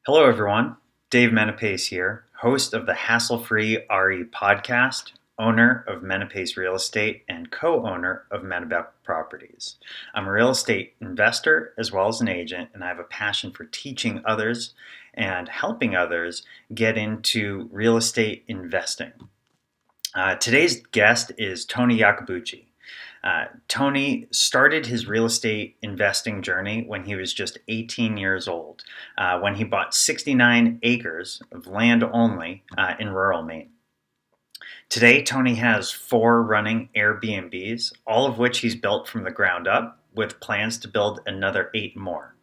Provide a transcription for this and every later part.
Hello, everyone. Dave Menapace here, host of the Hassle-Free RE podcast, owner of Menapace Real Estate, and co-owner of Menapace Properties. I'm a real estate investor as well as an agent, and I have a passion for teaching others and helping others get into real estate investing. Today's guest is Tony Iacobucci. Tony started his real estate investing journey when he was just 18 years old, when he bought 69 acres of land only in rural Maine. Today, Tony has 4 running Airbnbs, all of which he's built from the ground up, with plans to build another 8 more.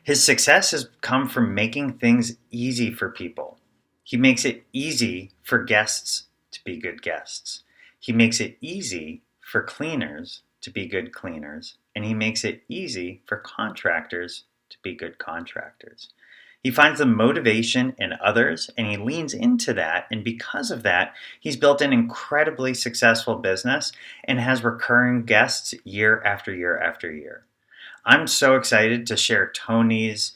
His success has come from making things easy for people. He makes it easy for guests to be good guests. He makes it easy for cleaners to be good cleaners, and he makes it easy for contractors to be good contractors. He finds the motivation in others and he leans into that, and because of that, he's built an incredibly successful business and has recurring guests year after year after year. I'm so excited to share Tony's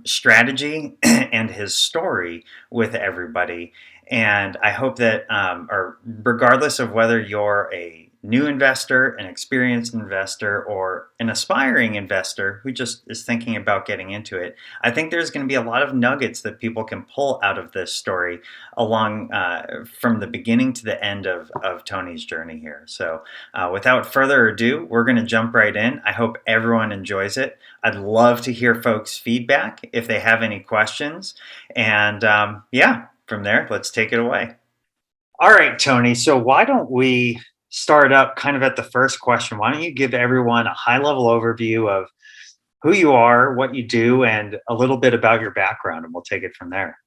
strategy and his story with everybody. And I hope that, or regardless of whether you're a new investor, an experienced investor, or an aspiring investor who just is thinking about getting into it, I think there's going to be a lot of nuggets that people can pull out of this story along from the beginning to the end of Tony's journey here. So without further ado, we're going to jump right in. I hope everyone enjoys it. I'd love to hear folks' feedback if they have any questions. And from there, let's take it away. All right, Tony. So why don't we start up kind of at the first question? Why don't you give everyone a high-level overview of who you are, what you do, and a little bit about your background, and we'll take it from there.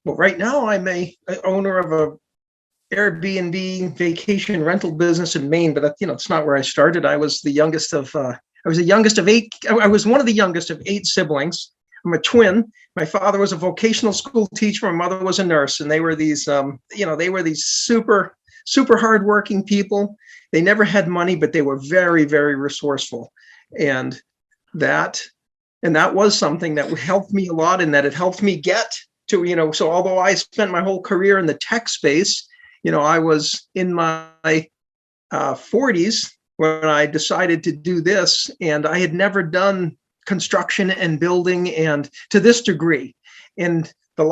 Well, right now I'm a owner of a Airbnb vacation rental business in Maine, but it's not where I started. I was the youngest of 8. I was one of the youngest of 8 siblings. I'm a twin. My father was a vocational school teacher. My mother was a nurse, and they were these, super hardworking people. They never had money, but they were very, very resourceful, and that was something that helped me a lot, and that it helped me get to, So although I spent my whole career in the tech space, I was in my 40s when I decided to do this, and I had never done construction and building and to this degree. And the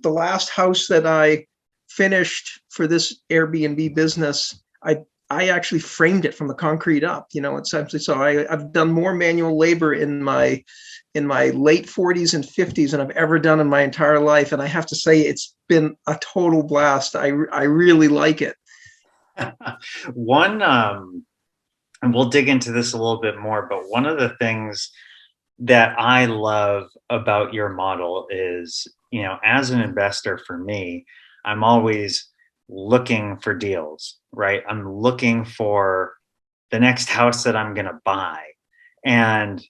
last house that I finished for this Airbnb business, I actually framed it from the concrete up. Essentially, so I've done more manual labor in my late 40s and 50s than I've ever done in my entire life, and I have to say it's been a total blast. I really like it. One, and we'll dig into this a little bit more, but one of the things that I love about your model is, as an investor, for me, I'm always looking for deals, right? I'm looking for the next house that I'm going to buy. And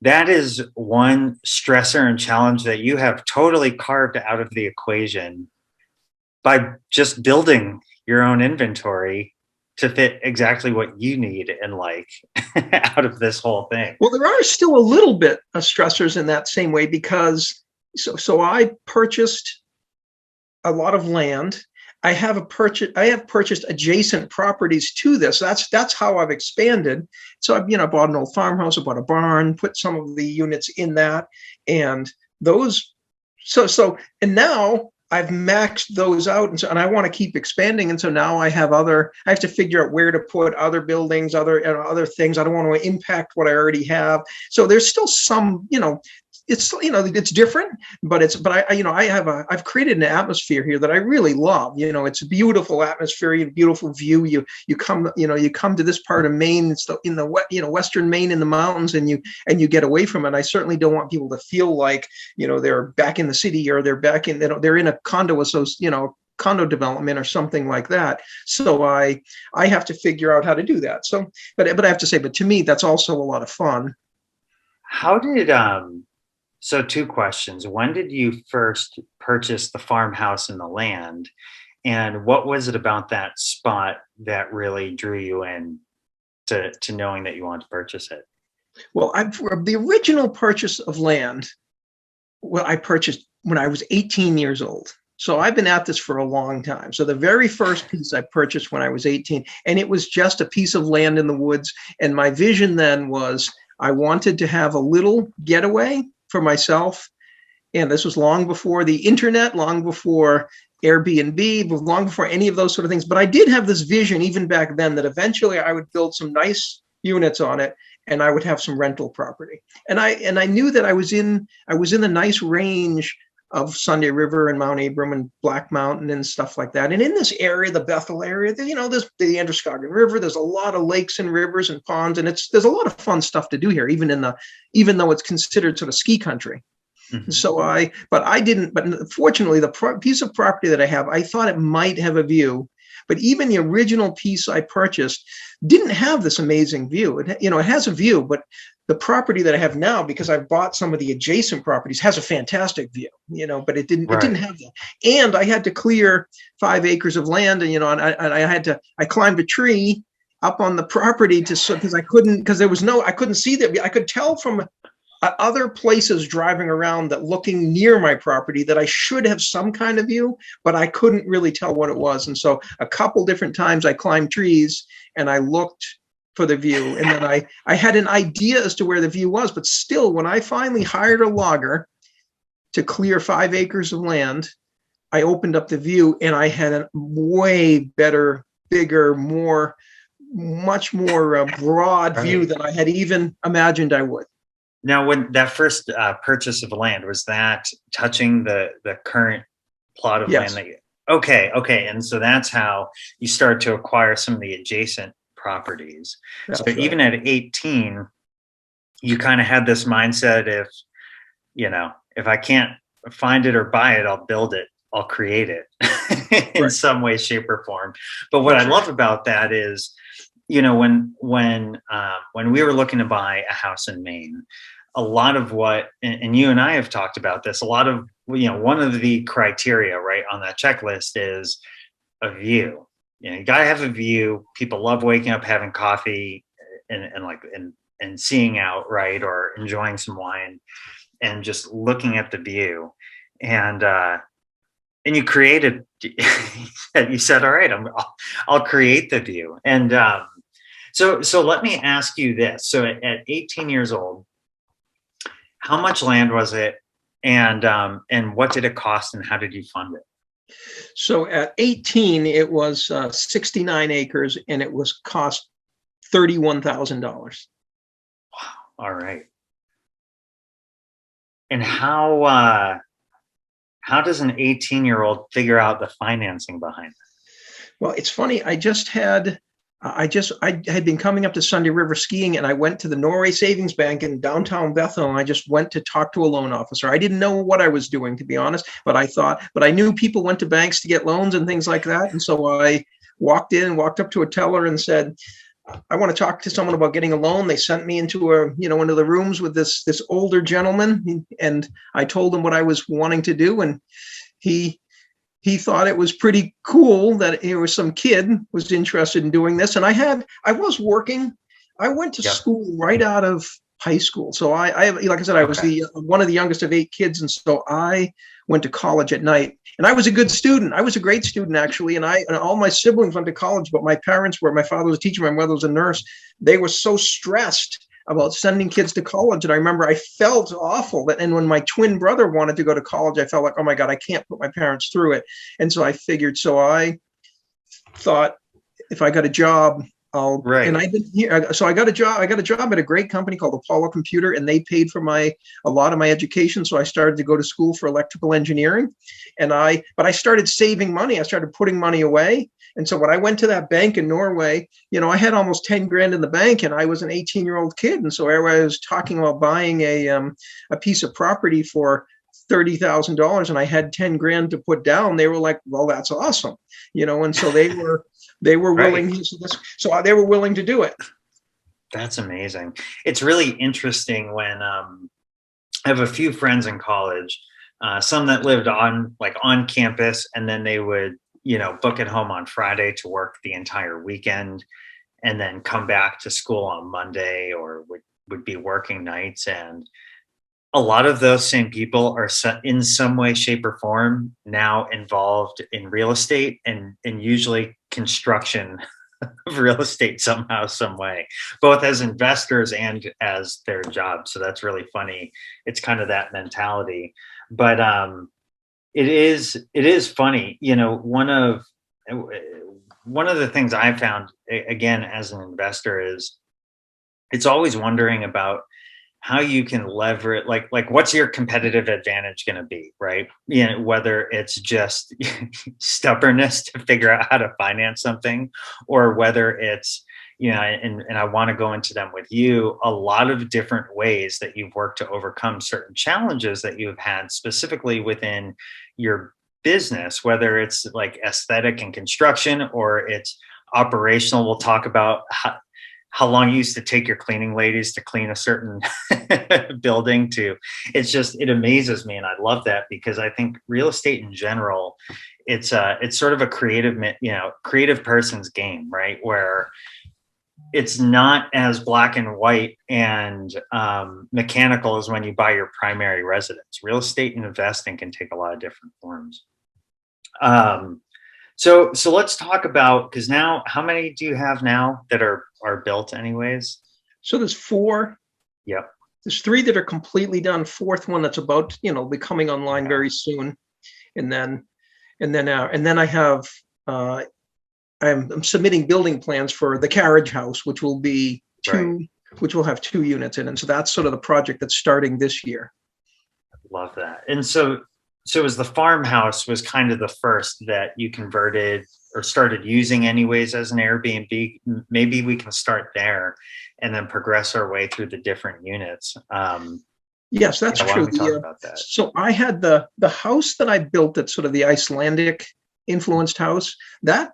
that is one stressor and challenge that you have totally carved out of the equation by just building your own inventory to fit exactly what you need and like out of this whole thing. Well, there are still a little bit of stressors in that same way, because so I purchased a lot of land. I have purchased adjacent properties to this. That's how I've expanded. So I bought an old farmhouse, I bought a barn, put some of the units in that, and those. And now I've maxed those out, and I want to keep expanding. And so now I have to figure out where to put other buildings, other things. I don't want to impact what I already have. So there's still some, it's different, but I've created an atmosphere here that I really love. It's a beautiful atmosphere, a beautiful view. You come to this part of Maine. It's in the western Maine in the mountains, and you get away from it. I certainly don't want people to feel like they're back in the city, or they're in a condo condo development or something like that. So I have to figure out how to do that. So, but I have to say, but to me, that's also a lot of fun. How did So 2 questions. When did you first purchase the farmhouse and the land? And what was it about that spot that really drew you in to knowing that you wanted to purchase it? Well, the original purchase of land Well, I purchased when I was 18 years old. So I've been at this for a long time. So the very first piece I purchased when I was 18, and it was just a piece of land in the woods. And my vision then was I wanted to have a little getaway for myself. And this was long before the internet, long before Airbnb, long before any of those sort of things. But I did have this vision even back then that eventually I would build some nice units on it and I would have some rental property. And I knew that I was in the nice range of Sunday River and Mount Abram and Black Mountain and stuff like that. And in this area, the Bethel area, there's the Androscoggin River. There's a lot of lakes and rivers and ponds, and there's a lot of fun stuff to do here, even though it's considered sort of ski country. Mm-hmm. But I didn't, but fortunately, piece of property that I have, I thought it might have a view, but even the original piece I purchased didn't have this amazing view. It has a view, but the property that I have now, because I've bought some of the adjacent properties, has a fantastic view, but it didn't Right. have that. And I had to clear 5 acres of land, and I climbed a tree up on the property because I couldn't see that. I could tell from other places driving around that looking near my property that I should have some kind of view, but I couldn't really tell what it was. And so a couple different times I climbed trees and I looked for the view. And then I had an idea as to where the view was, but still, when I finally hired a logger to clear 5 acres of land, I opened up the view and I had a way better, bigger, much more broad view than I had even imagined I would. Now, when that first purchase of land, was that touching the current plot of land Yes, that you? Okay, and so that's how you start to acquire some of the adjacent properties. So that's right. even at 18, you kind of had this mindset: if I can't find it or buy it, I'll build it, I'll create it in Right. some way, shape, or form. But what I That's right. love about that is, when we were looking to buy a house in Maine, a lot of what, and you and I have talked about this, a lot of, one of the criteria right on that checklist is a view. You gotta have a view. People love waking up, having coffee, and seeing out, right, or enjoying some wine and just looking at the view. And you created. You said, "All right, I'll create the view." And so let me ask you this: so at 18 years old, how much land was it, and what did it cost, and how did you fund it? So at 18, it was 69 acres and it was cost $31,000. All right. And how does an 18-year-old figure out the financing behind it? Well, it's funny. I had been coming up to Sunday River skiing and I went to the Norway Savings Bank in downtown Bethel and I just went to talk to a loan officer. I didn't know what I was doing, to be honest, but I knew people went to banks to get loans and things like that. And so I walked up to a teller and said, I want to talk to someone about getting a loan. They sent me into one of the rooms with this older gentleman, and I told him what I was wanting to do, and he thought it was pretty cool that there was some kid was interested in doing this. And I was working. I went to Yep. school right out of high school. So like I said, I was Okay. one of the youngest of 8 kids. And so I went to college at night and I was a good student. I was a great student actually. And all my siblings went to college, but my father was a teacher, my mother was a nurse. They were so stressed about sending kids to college. And I remember I felt awful and when my twin brother wanted to go to college, I felt like, oh my God, I can't put my parents through it. And so I thought if I got a job, and Right. I've been here. So I got a job. I got a job at a great company called Apollo Computer, and they paid for a lot of my education. So I started to go to school for electrical engineering, but I started saving money. I started putting money away. And so when I went to that bank in Norway, I had almost 10 grand in the bank, and I was an 18-year-old kid. And so I was talking about buying a piece of property for $30,000, and I had 10 grand to put down. They were like, "Well, that's awesome," and so they were Right. willing. So they were willing to do it. That's amazing. It's really interesting when I have a few friends in college, some that lived on campus, and then they would, book at home on Friday to work the entire weekend, and then come back to school on Monday, or would be working nights. And a lot of those same people are in some way, shape, or form now involved in real estate and usually construction of real estate somehow, some way, both as investors and as their job. So that's really funny. It's kind of that mentality. But it is funny. One of the things I found again as an investor is it's always wondering about how you can leverage, like what's your competitive advantage going to be, right? Whether it's just stubbornness to figure out how to finance something, or whether it's, and I want to go into them with you, a lot of different ways that you've worked to overcome certain challenges that you've had specifically within your business, whether it's like aesthetic and construction or it's operational. We'll talk about how long you used to take your cleaning ladies to clean a certain building. To it amazes me, and I love that, because I think real estate in general, it's sort of a creative person's game, right? Where it's not as black and white and mechanical as when you buy your primary residence. Real estate and investing can take a lot of different forms. So let's talk about, because now, how many do you have now that are built anyways? So there's 4. Yep. There's 3 that are completely done. 4th one that's about, be coming online very soon. And then I have, I'm submitting building plans for the carriage house, which will be 2, right, which will have 2 units in it. And so that's sort of the project that's starting this year. Love that. And so as the farmhouse was kind of the first that you converted or started using anyways as an Airbnb, maybe we can start there and then progress our way through the different units. Yes, that's true. Why don't we talk about that? So I had the house that I built, that's sort of the Icelandic influenced house. There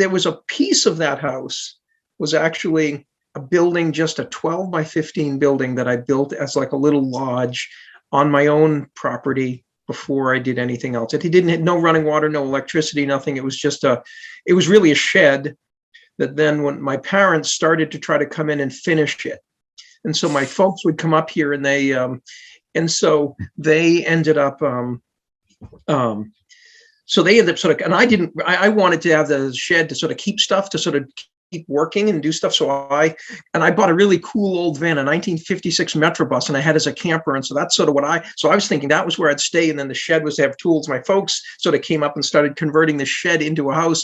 was a piece of that house was actually a building, just a 12 by 15 building that I built as like a little lodge on my own property before I did anything else. It didn't have no running water, no electricity, nothing. It was just it was really a shed that then, when my parents started to try to come in and finish it, and so my folks would come up here, and so they ended up, sort of, and I wanted to have the shed to sort of keep stuff, to sort of keep working and do stuff. So I bought a really cool old van, a 1956 Metrobus, and I had as a camper. And so that's sort of so I was thinking that was where I'd stay. And then the shed was to have tools. My folks sort of came up and started converting the shed into a house.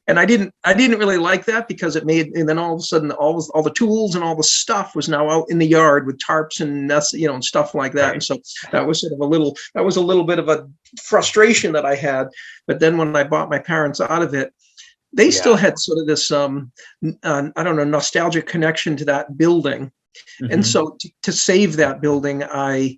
And I didn't really like that, because and then all of a sudden, all the tools and all the stuff was now out in the yard with tarps and and stuff like that. Right. And so that was sort of a little bit of a frustration that I had. But then when I bought my parents out of it, they still had sort of this, I don't know, nostalgic connection to that building. Mm-hmm. And so to save that building, I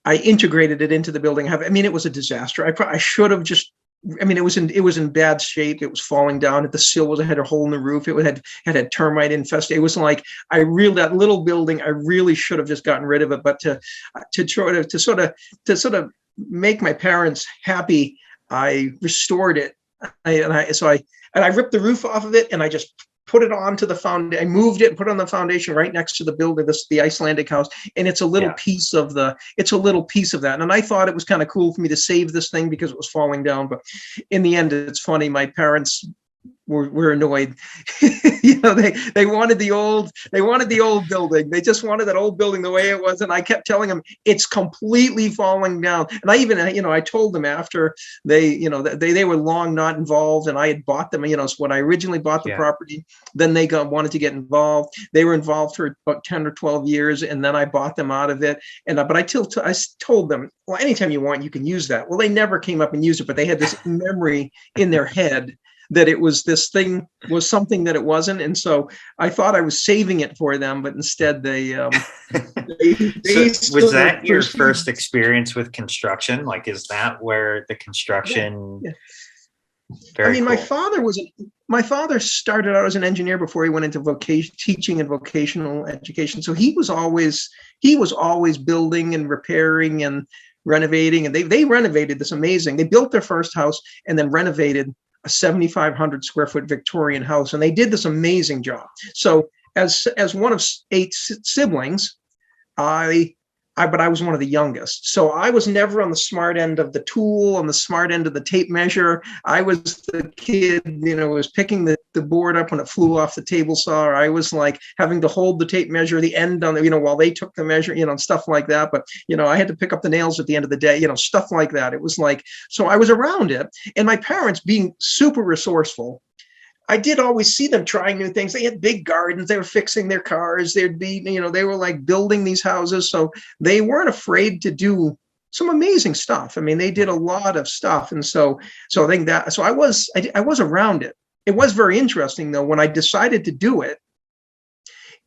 integrated it into the building. It was a disaster. I should have just, it was in bad shape. It was falling down. At the sill had a hole in the roof. It had termite infestation. It was like, that little building, I really should have just gotten rid of it. But to try to sort of make my parents happy, I restored it. I ripped the roof off of it, and I just put it onto the foundation. I moved it and put it on the foundation right next to the building, the Icelandic house. And it's a little piece of that. And I thought it was kind of cool for me to save this thing because it was falling down. But in the end, it's funny. My parents were annoyed. They wanted the old building. They just wanted that old building the way it was. And I kept telling them it's completely falling down. And I even, I told them after they were long not involved, and I had bought them, so when I originally bought the property, then they wanted to get involved. They were involved for about 10 or 12 years. And then I bought them out of it. But I told them, well, anytime you want, you can use that. Well, they never came up and used it, but they had this memory in their head that it was something that it wasn't. And so I thought I was saving it for them, but instead they so was that your first experience with construction? Like, is that where the construction? Yeah. Very cool. My father started out as an engineer before he went into teaching and vocational education. So he was always building and repairing and renovating. And they renovated this amazing. They built their first house and then renovated a 7,500 square foot Victorian house. And they did this amazing job. So as one of 8 siblings, I but I was one of the youngest. So I was never on the smart end of the tool, on the smart end of the tape measure. I was the kid, was picking the board up when it flew off the table saw. Or I was like having to hold the tape measure, the end on the, while they took the measure, stuff like that. But, I had to pick up the nails at the end of the day, stuff like that. It was like, so I was around it. And my parents being super resourceful, I did always see them trying new things. They had big gardens. They were fixing their cars. They'd be, they were like building these houses. So they weren't afraid to do some amazing stuff. I mean, they did a lot of stuff. And so I think that, so I was around it. It was very interesting though, when I decided to do it,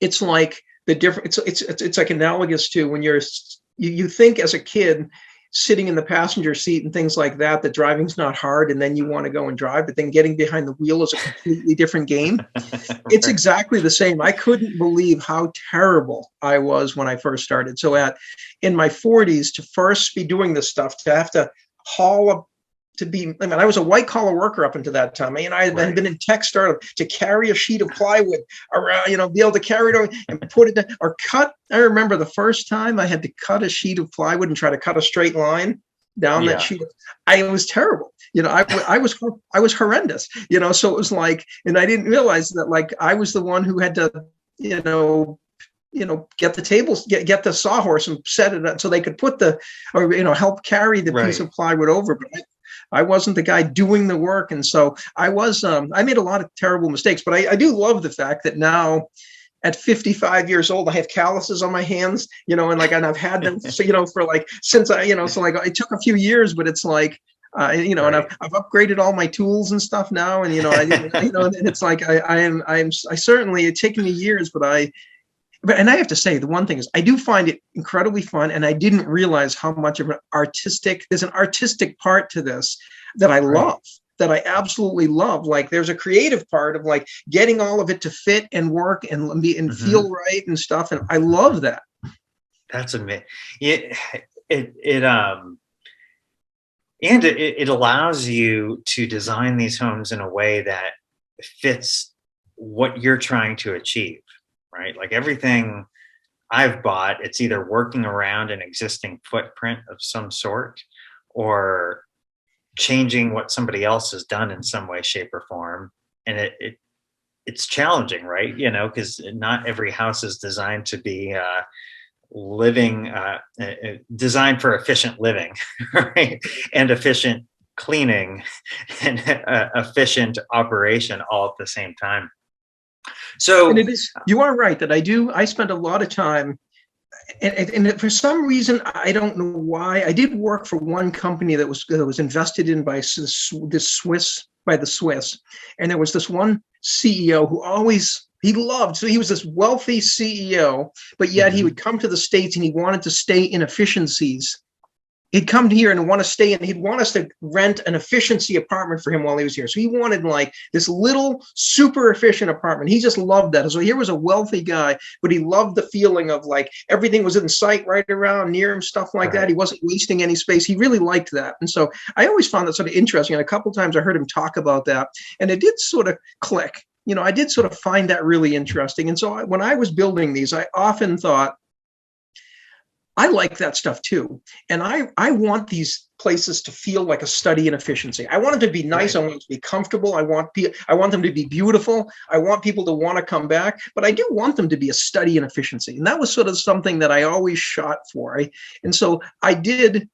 it's like the different, it's like analogous to when you think as a kid, sitting in the passenger seat and things like that driving's not hard, and then you want to go and drive, but then getting behind the wheel is a completely different game. It's exactly the same. I couldn't believe how terrible I was when I first started. So in my 40s, to first be doing this stuff, to have to haul up, I was a white collar worker up until that time. I had been in tech startup, to carry a sheet of plywood around, be able to carry it over and put it down, or cut. I remember the first time I had to cut a sheet of plywood and try to cut a straight line down that sheet. It was terrible. I was horrendous, so it was like, and I didn't realize that like I was the one who had to, get the tables, get the sawhorse and set it up so they could put help carry the piece of plywood over. But I wasn't the guy doing the work. And so I made a lot of terrible mistakes, but I do love the fact that now at 55 years old, I have calluses on my hands, and I've had them, for like, since so like it took a few years, but it's like, and I've upgraded all my tools and stuff now. And, and it's like, I certainly, it's taken me years, and I have to say, the one thing is I do find it incredibly fun, and I didn't realize how much of there's an artistic part to this that I love, that I absolutely love. Like there's a creative part of like getting all of it to fit and work and feel right and stuff. And I love that. That's amazing. It allows you to design these homes in a way that fits what you're trying to achieve. Right? Like everything I've bought, it's either working around an existing footprint of some sort or changing what somebody else has done in some way, shape, or form. And it's challenging, right? Because not every house is designed to be designed for efficient living, right? And efficient cleaning and efficient operation all at the same time. So, and it is, you are right that I spent a lot of time, and for some reason, I don't know why, I did work for one company that was invested in by the Swiss, and there was this one CEO who so he was this wealthy CEO, but yet he would come to the States and he wanted to stay in efficiencies. He'd come here and want to stay, and he'd want us to rent an efficiency apartment for him while he was here. So he wanted like this little super efficient apartment. He just loved that. So here was a wealthy guy, but he loved the feeling of like everything was in sight right around near him, stuff like that. He wasn't wasting any space. He really liked that. And so I always found that sort of interesting. And a couple of times I heard him talk about that, and it did sort of click. I did sort of find that really interesting. And so when I was building these, I often thought, I like that stuff too. And I want these places to feel like a study in efficiency. I want them to be nice. I want them to be comfortable. I want them to be beautiful. I want people to want to come back, but I do want them to be a study in efficiency. And that was sort of something that I always shot for. And so I did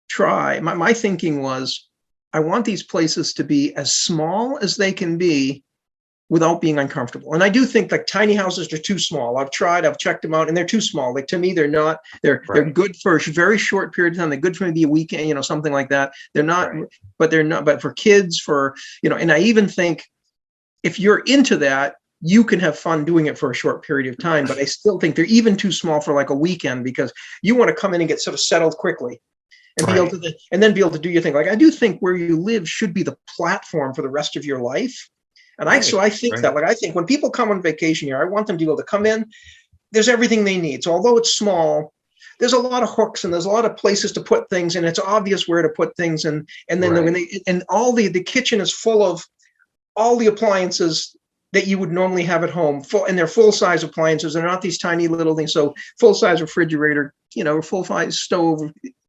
try, my thinking was, I want these places to be as small as they can be without being uncomfortable. And I do think like tiny houses are too small. I've checked them out, and they're too small. Like to me, they're they're good for a very short period of time. They're good for maybe a weekend, something like that. They're not, but for kids, and I even think if you're into that, you can have fun doing it for a short period of time, but I still think they're even too small for like a weekend, because you want to come in and get sort of settled quickly and be able to, and then be able to do your thing. Like I do think where you live should be the platform for the rest of your life. And I think that, like, I think when people come on vacation here, I want them to be able to come in. There's everything they need. So although it's small, there's a lot of hooks and there's a lot of places to put things, and it's obvious where to put things. And then when the kitchen is full of all the appliances that you would normally have at home, and they're full-size appliances. They're not these tiny little things. So full-size refrigerator, full-size stove,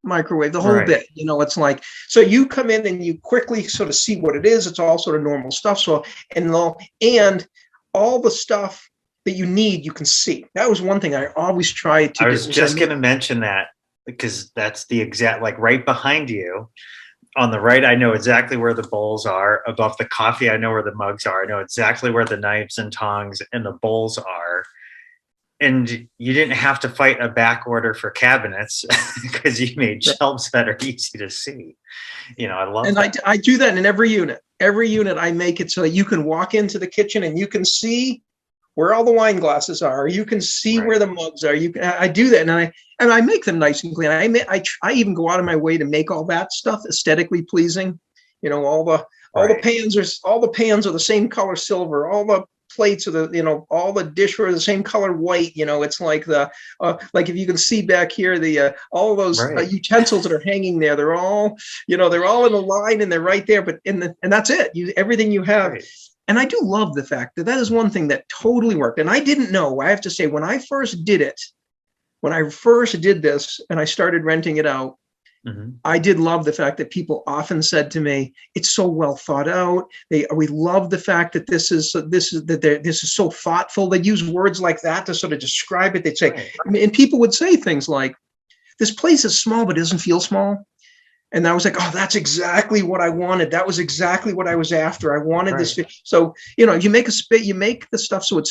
microwave, the whole Right. bit. It's like, so you come in and you quickly sort of see what it is. It's all sort of normal stuff. So, and all the stuff that you need, you can see. That was one thing I always tried to I do. was just going to mention that because that's the exact, like right behind you on the right, I know exactly where the bowls are. Above the coffee, I know where the mugs are. I know exactly where the knives and tongs and the bowls are. And you didn't have to fight a back order for cabinets because you made shelves that are easy to see. I love that. I do that in every unit. Every unit I make it so that you can walk into the kitchen and you can see where all the wine glasses are. You can see where the mugs are. I do that, and I make them nice and clean. I even go out of my way to make all that stuff aesthetically pleasing. All the pans are the same color silver. All the plates are all the dishware are the same color white. It's like like if you can see back here, all those utensils that are hanging there, they're all they're all in a line and they're right there. But and that's it. Everything you have. Right. And I do love the fact that is one thing that totally worked. And I didn't know, I have to say, when I first did this and I started renting it out, I did love the fact that people often said to me, it's so well thought out. We love the fact that this is so thoughtful. They use words like that to sort of describe it. They'd say, and people would say things like, this place is small, but it doesn't feel small. And I was like, oh, that's exactly what I wanted. That was exactly what I was after. I wanted this. So, you make you make the stuff so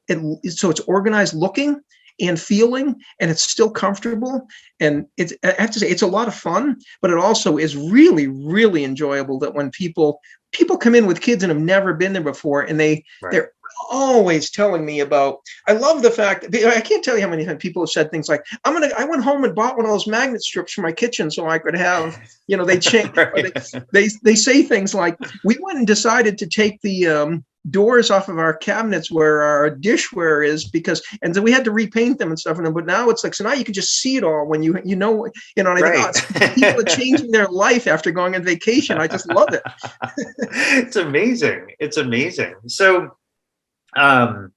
it's organized looking and feeling, and it's still comfortable. And I have to say, it's a lot of fun, but it also is really, really enjoyable that when people come in with kids and have never been there before, and they're always telling me about. I love the fact that I can't tell you how many times people have said things like, I went home and bought one of those magnet strips for my kitchen so I could have, they change. They say things like, we went and decided to take the doors off of our cabinets where our dishware is and then we had to repaint them and stuff. But now it's like, so now you can just see it all when and I think, people are changing their life after going on vacation. I just love it. It's amazing. It's amazing. So, and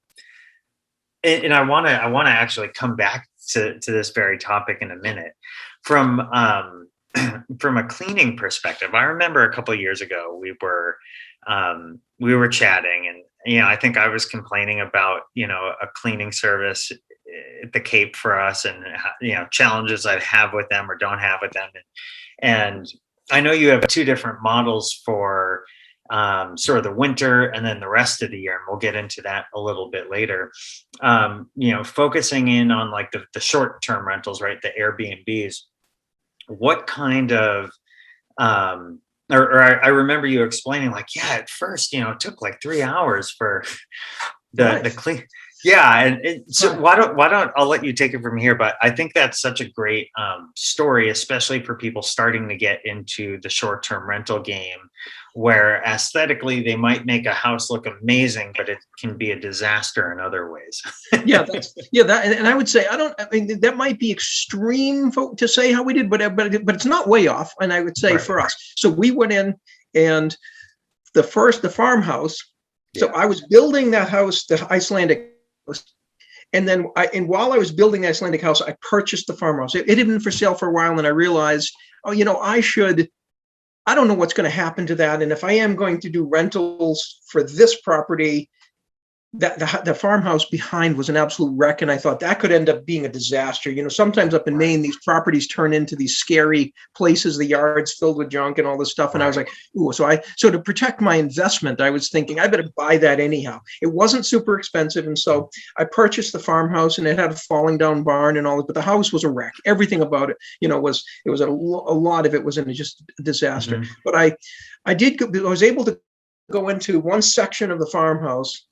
I want to actually come back to this very topic in a minute. From a cleaning perspective, I remember a couple of years ago we were chatting, and I think I was complaining about a cleaning service at the Cape for us, and challenges I'd have with them or don't have with them, and I know you have two different models for sort of the winter and then the rest of the year, and we'll get into that a little bit later. Focusing in on like the short-term rentals, right? The Airbnbs. What kind of I remember you explaining like, at first, it took like 3 hours for the clean. Yeah. And so why don't I'll let you take it from here, but I think that's such a great story, especially for people starting to get into the short-term rental game, where aesthetically they might make a house look amazing, but it can be a disaster in other ways. And I would say, that might be extreme to say how we did, but it's not way off. And I would say for us, so we went in, and the farmhouse. So I was building that house, the Icelandic house. And then while I was building the Icelandic house, I purchased the farmhouse. It had been for sale for a while, and I realized, I don't know what's going to happen to that. And if I am going to do rentals for this property, the farmhouse behind was an absolute wreck. And I thought that could end up being a disaster. Sometimes up in Maine, these properties turn into these scary places, the yards filled with junk and all this stuff. And I was like, ooh, so to protect my investment, I was thinking I better buy that anyhow. It wasn't super expensive. And so I purchased the farmhouse, and it had a falling down barn and all that, but the house was a wreck. Everything about it, was a lot of it was in just a disaster. But I was able to go into one section of the farmhouse,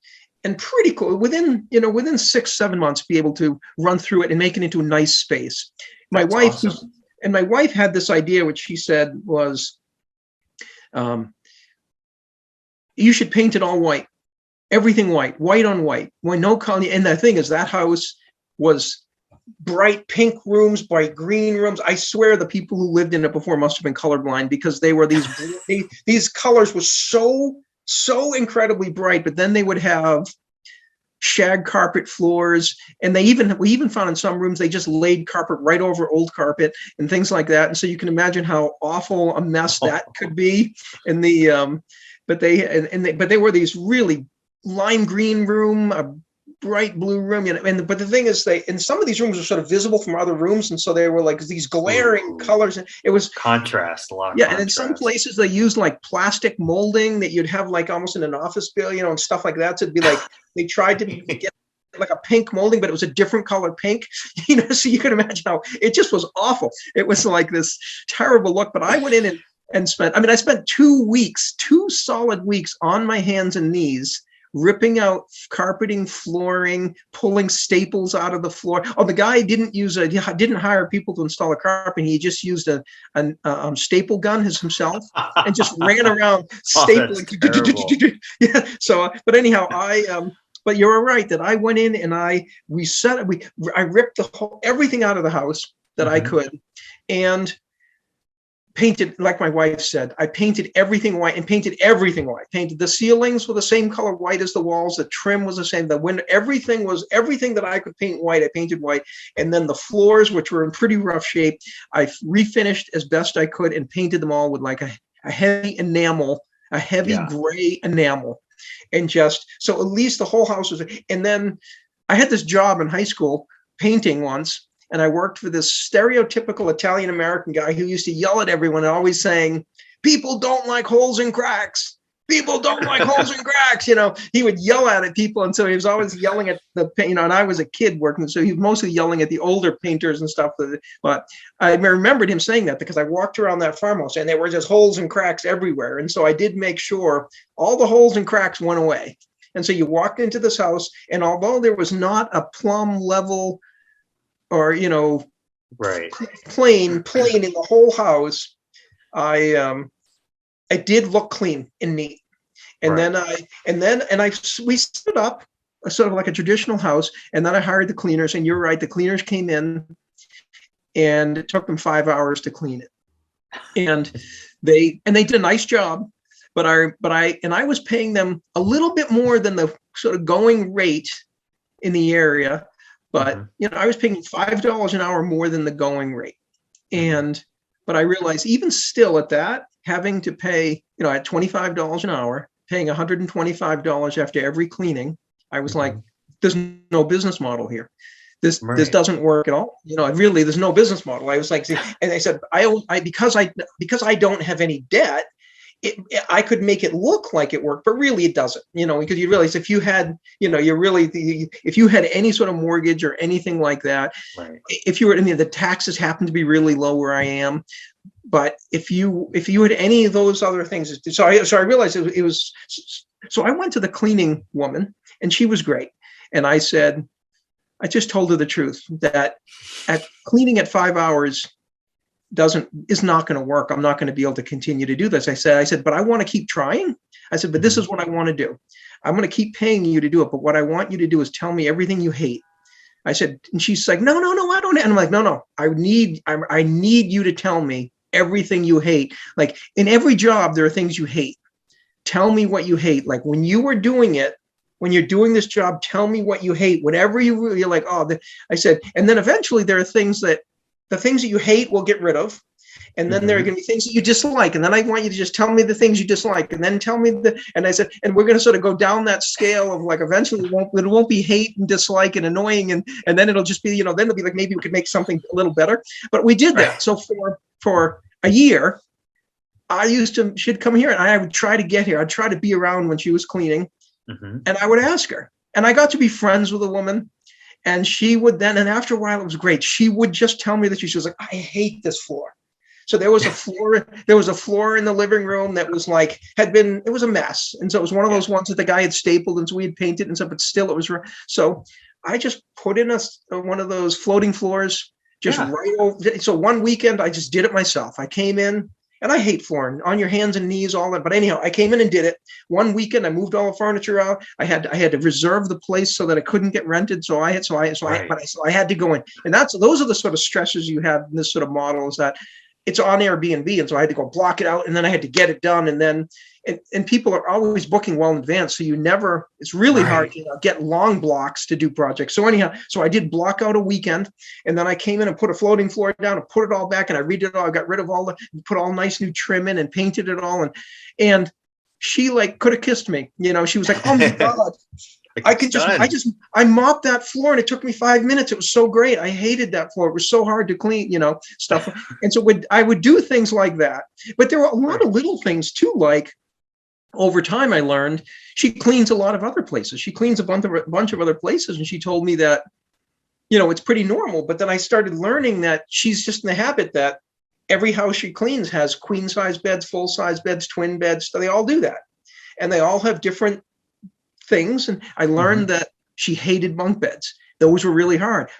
and pretty cool, within 6-7 months, be able to run through it and make it into a nice space. My wife had this idea, which she said was, you should paint it all white, everything white on white. Why no color? And the thing is, that house was bright pink rooms, bright green rooms. I swear the people who lived in it before must have been colorblind, because they were these colors were so so incredibly bright. But then they would have shag carpet floors, and we even found in some rooms they just laid carpet right over old carpet and things like that. And so you can imagine how awful a mess that could be. And but they were these really lime green room, a bright blue room, but the thing is, and some of these rooms were sort of visible from other rooms, and so they were like these glaring colors, and it was contrast, a lot of yeah. contrast. And in some places they used like plastic molding that you'd have like almost in an office building, and stuff like that. So it'd be like they tried to get like a pink molding, but it was a different color pink, so you can imagine how it just was awful. It was like this terrible look. But I went in and I spent 2 weeks, 2 solid weeks on my hands and knees, ripping out carpeting, flooring, pulling staples out of the floor. Oh, the guy didn't hire people to install a carpet. He just used a staple gun himself and just ran around stapling. Yeah. So, but anyhow, but you're right that I went in and I ripped everything out of the house that I could, and painted, like my wife said, I painted everything white and painted everything white. Painted the ceilings were the same color white as the walls. The trim was the same. The window, everything that I could paint white, I painted white. And then the floors, which were in pretty rough shape, I refinished as best I could and painted them all with like a heavy enamel, a heavy gray enamel. And just, so at least the whole house was, and then I had this job in high school painting once. And I worked for this stereotypical Italian-American guy who used to yell at everyone, always saying, people don't like holes and cracks. People don't like holes and cracks. He would yell at people. And so he was always yelling at and I was a kid working. So he was mostly yelling at the older painters and stuff. But I remembered him saying that because I walked around that farmhouse and there were just holes and cracks everywhere. And so I did make sure all the holes and cracks went away. And so you walked into this house, and although there was not a plumb level or plain in the whole house, I did look clean and neat. And we stood up sort of like a traditional house, and then I hired the cleaners. And you're right, the cleaners came in, and it took them 5 hours to clean it. And they did a nice job, but I was paying them a little bit more than the sort of going rate in the area. But, I was paying $5 an hour more than the going rate. But I realized even still at that, having to pay, at $25 an hour, paying $125 after every cleaning, I was like, there's no business model here. This doesn't work at all. There's no business model. I was like, and I said, because I don't have any debt, I could make it look like it worked, but really it doesn't, because you realize if you had, if you had any sort of mortgage or anything like that, if you were, the taxes happen to be really low where I am, but if you had any of those other things, so I realized it was, so I went to the cleaning woman, and she was great. And I said, I just told her the truth that cleaning at 5 hours is not going to work. I'm not going to be able to continue to do this. I said, but I want to keep trying. I said, but this is what I want to do. I'm going to keep paying you to do it. But what I want you to do is tell me everything you hate. I said, and she's like, no, I don't. And I'm like, no, I need you to tell me everything you hate. Like in every job, there are things you hate. Tell me what you hate. Like when you were doing it, when you're doing this job, tell me what you hate. Whenever you're like, I said, and then eventually there are things that, the things that you hate we'll get rid of. And then there are going to be things that you dislike. And then I want you to just tell me the things you dislike. And then tell me and I said, and we're going to sort of go down that scale of like, eventually it won't be hate and dislike and annoying. And then it'll just be, then it'll be like, maybe we could make something a little better. But we did that. So for a year, she'd come here and I would try to get here. I'd try to be around when she was cleaning, and I would ask her. And I got to be friends with a woman. And she would then, and after a while, it was great. She would just tell me that she was like, I hate this floor. So there was a floor in the living room that was like, it was a mess. And so it was one of those ones that the guy had stapled, and so we had painted and stuff, but still it was, so I just put in one of those floating floors, right over. So one weekend I just did it myself. I came in, and I hate flooring, on your hands and knees, all that. But anyhow, I came in and did it. One weekend, I moved all the furniture out. I had to reserve the place so that it couldn't get rented. So I had to go in. And those are the sort of stresses you have in this sort of model, is that it's on Airbnb. And so I had to go block it out, and then I had to get it done. And then, and people are always booking well in advance. So it's really hard to get long blocks to do projects. So anyhow, so I did block out a weekend, and then I came in and put a floating floor down and put it all back, and I redid it all. I got rid of put all nice new trim in and painted it all. And she like could have kissed me, she was like, oh my God. I mopped that floor, and it took me 5 minutes. It was so great. I hated that floor. It was so hard to clean, stuff. And so I would do things like that. But there were a lot of little things too, like over time I learned she cleans a lot of other places. She cleans a bunch of other places. And she told me that, it's pretty normal. But then I started learning that she's just in the habit that every house she cleans has queen size beds, full size beds, twin beds. So they all do that. And they all have different things. And I learned that she hated bunk beds. Those were really hard.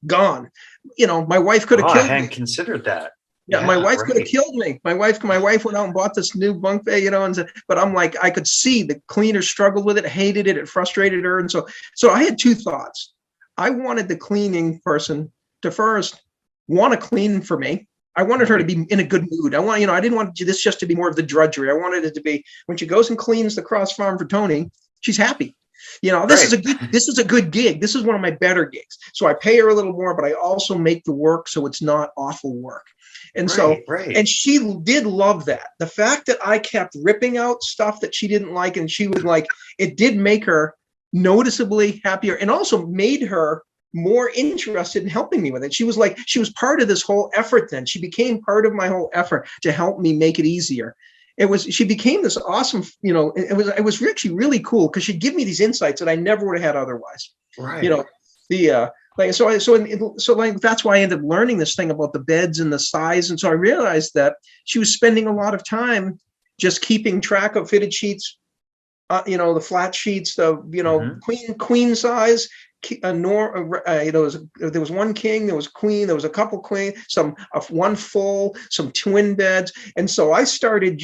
Gone. My wife could have killed me. I hadn't considered that. Yeah, my wife could have killed me. My wife went out and bought this new bunk bed, but I'm like, I could see the cleaner struggled with it, hated it, it frustrated her. And so I had two thoughts. I wanted the cleaning person to first want to clean for me. I wanted her to be in a good mood. I didn't want this just to be more of the drudgery. I wanted it to be when she goes and cleans the cross farm for Tony, she's happy. This is a good gig. This is one of my better gigs. So I pay her a little more, but I also make the work so it's not awful work. And and she did love that. The fact that I kept ripping out stuff that she didn't like, and she was like, it did make her noticeably happier, and also made her more interested in helping me with it. She was part of this whole effort. Then she became part of my whole effort to help me make it easier. She became this awesome, it was actually really cool because she'd give me these insights that I never would have had otherwise. Right. That's why I ended up learning this thing about the beds and the size. And so I realized that she was spending a lot of time just keeping track of fitted sheets, the flat sheets, queen size. There was one king, there was queen, there was a couple queen, one full, some twin beds. And so I started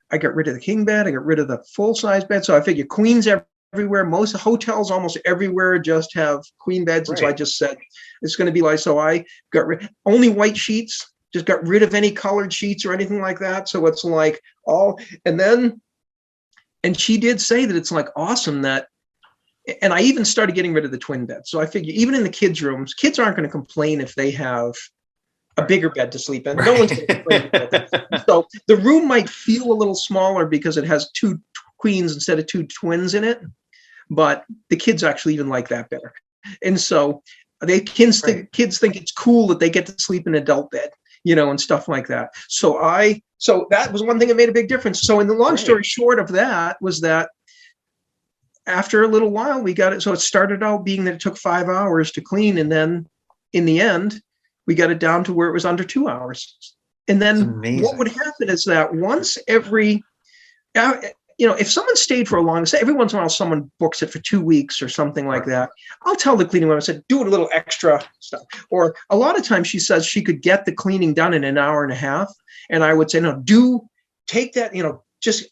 I got rid of the king bed, I got rid of the full size bed. So I figured queens everywhere. Most hotels, almost everywhere, just have queen beds. And so I just said, it's going to be like, so I got only white sheets, just got rid of any colored sheets or anything like that. So it's like and she did say that it's like awesome that, and I even started getting rid of the twin beds. So I figure even in the kids' rooms, kids aren't going to complain if they have a bigger bed to sleep in. No one's going to complain about that. So the room might feel a little smaller because it has two queens instead of two twins in it, but the kids actually even like that better. And so kids think it's cool that they get to sleep in an adult bed, and stuff like that. So that was one thing that made a big difference. So in the long story short of that was that after a little while, we got it. So it started out being that it took 5 hours to clean. And then in the end, we got it down to where it was under 2 hours. And then what would happen is that once every, if someone stayed for a long, say every once in a while, someone books it for 2 weeks or something like that, I'll tell the cleaning woman, I said, do it a little extra stuff. Or a lot of times she says she could get the cleaning done in an hour and a half. And I would say, no, take that,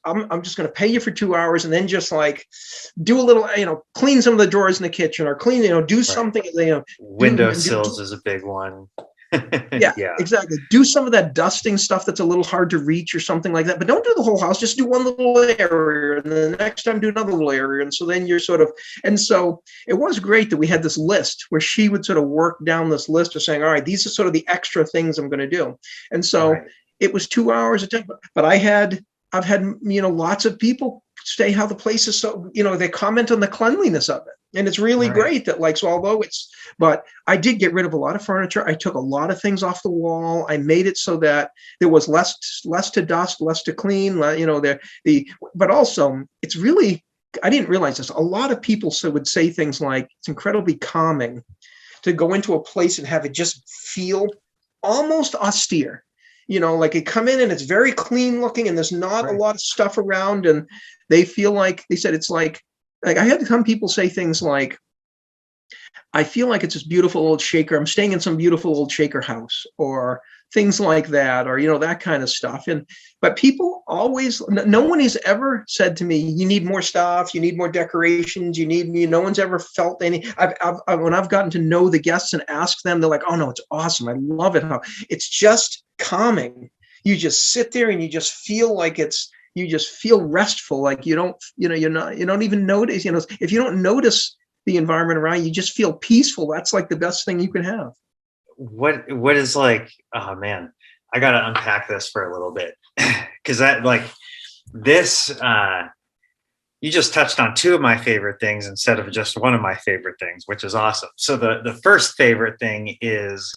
I'm just going to pay you for 2 hours, and then just like do a little, clean some of the drawers in the kitchen, or clean, do something. Windowsills is a big one. Yeah, exactly. Do some of that dusting stuff that's a little hard to reach or something like that. But don't do the whole house. Just do one little area, and then the next time do another little area. And so then you're and so it was great that we had this list where she would sort of work down this list of saying, all right, these are sort of the extra things I'm going to do. And so it was 2 hours a day, but I've had, lots of people say how the place is so, they comment on the cleanliness of it. And it's really great that but I did get rid of a lot of furniture. I took a lot of things off the wall. I made it so that there was less to dust, less to clean, but also it's really, I didn't realize this. A lot of people would say things like, it's incredibly calming to go into a place and have it just feel almost austere. Like it come in and it's very clean looking and there's not a lot of stuff around, and they feel like, they said it's like I had some people say things like, I feel like it's this beautiful old shaker. I'm staying in some beautiful old shaker house or things like that, or, that kind of stuff. But people always, no one has ever said to me, you need more stuff, you need more decorations, no one's ever felt any, when I've gotten to know the guests and ask them, they're like, oh no, it's awesome. I love it. It's just calming. You just sit there and you just feel like you just feel restful. Like you don't even notice, if you don't notice the environment around you, you just feel peaceful. That's like the best thing you can have. What is like, oh man, I got to unpack this for a little bit. Cause that like this, you just touched on two of my favorite things instead of just one of my favorite things, which is awesome. So the first favorite thing is,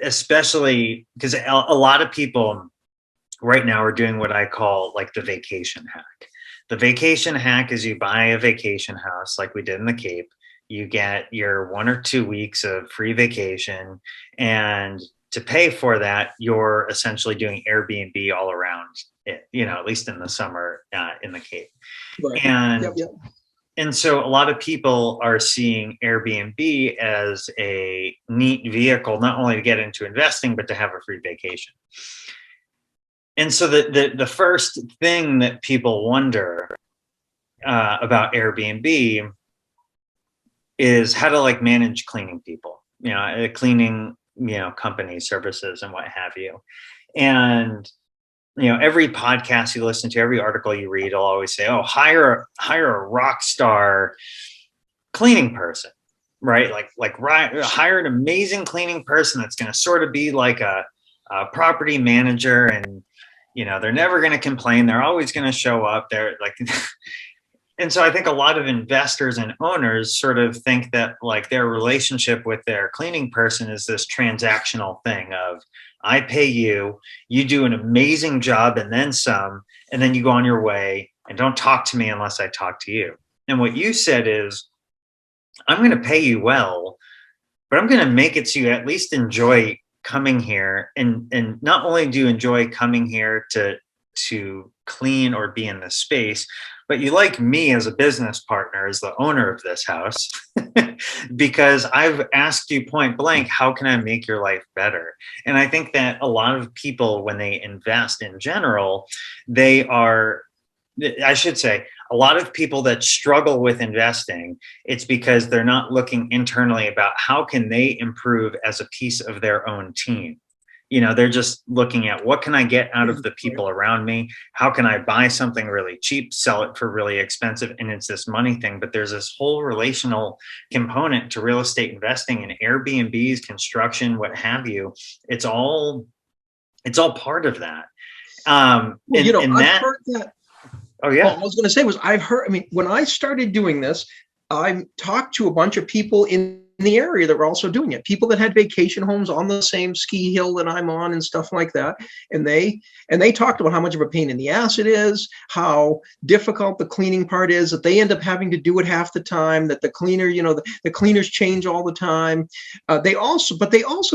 especially because a lot of people right now are doing what I call like the vacation hack. The vacation hack is you buy a vacation house like we did in the Cape. You get your 1 or 2 weeks of free vacation, and to pay for that, you're essentially doing Airbnb all around it, at least in the summer in the Cape. Right. And Yep. And so a lot of people are seeing Airbnb as a neat vehicle, not only to get into investing, but to have a free vacation. And so the first thing that people wonder about Airbnb is how to like manage cleaning people, cleaning, company services and what have you. And, every podcast you listen to, every article you read, will always say, oh, hire a rock star cleaning person, right? Hire an amazing cleaning person that's going to sort of be like a property manager, and, they're never going to complain. They're always going to show up. They're like, and so I think a lot of investors and owners sort of think that like their relationship with their cleaning person is this transactional thing of, I pay you, you do an amazing job and then some, and then you go on your way and don't talk to me unless I talk to you. And what you said is, I'm going to pay you well, but I'm going to make it so you at least enjoy coming here. And not only do you enjoy coming here to clean or be in this space, but you like me as a business partner, as the owner of this house, because I've asked you point blank, how can I make your life better? And I think that a lot of people, when they invest in general, I should say, a lot of people that struggle with investing, it's because they're not looking internally about how can they improve as a piece of their own team. They're just looking at what can I get out of the people around me? How can I buy something really cheap, sell it for really expensive? And it's this money thing, but there's this whole relational component to real estate investing and Airbnbs, construction, what have you. It's all part of that. I've heard that. Oh yeah. All I was going to say was when I started doing this, I talked to a bunch of people in the area that were also doing it, people that had vacation homes on the same ski hill that I'm on and stuff like that. And they talked about how much of a pain in the ass it is, how difficult the cleaning part is, that they end up having to do it half the time, that the cleaner, the cleaners change all the time. They also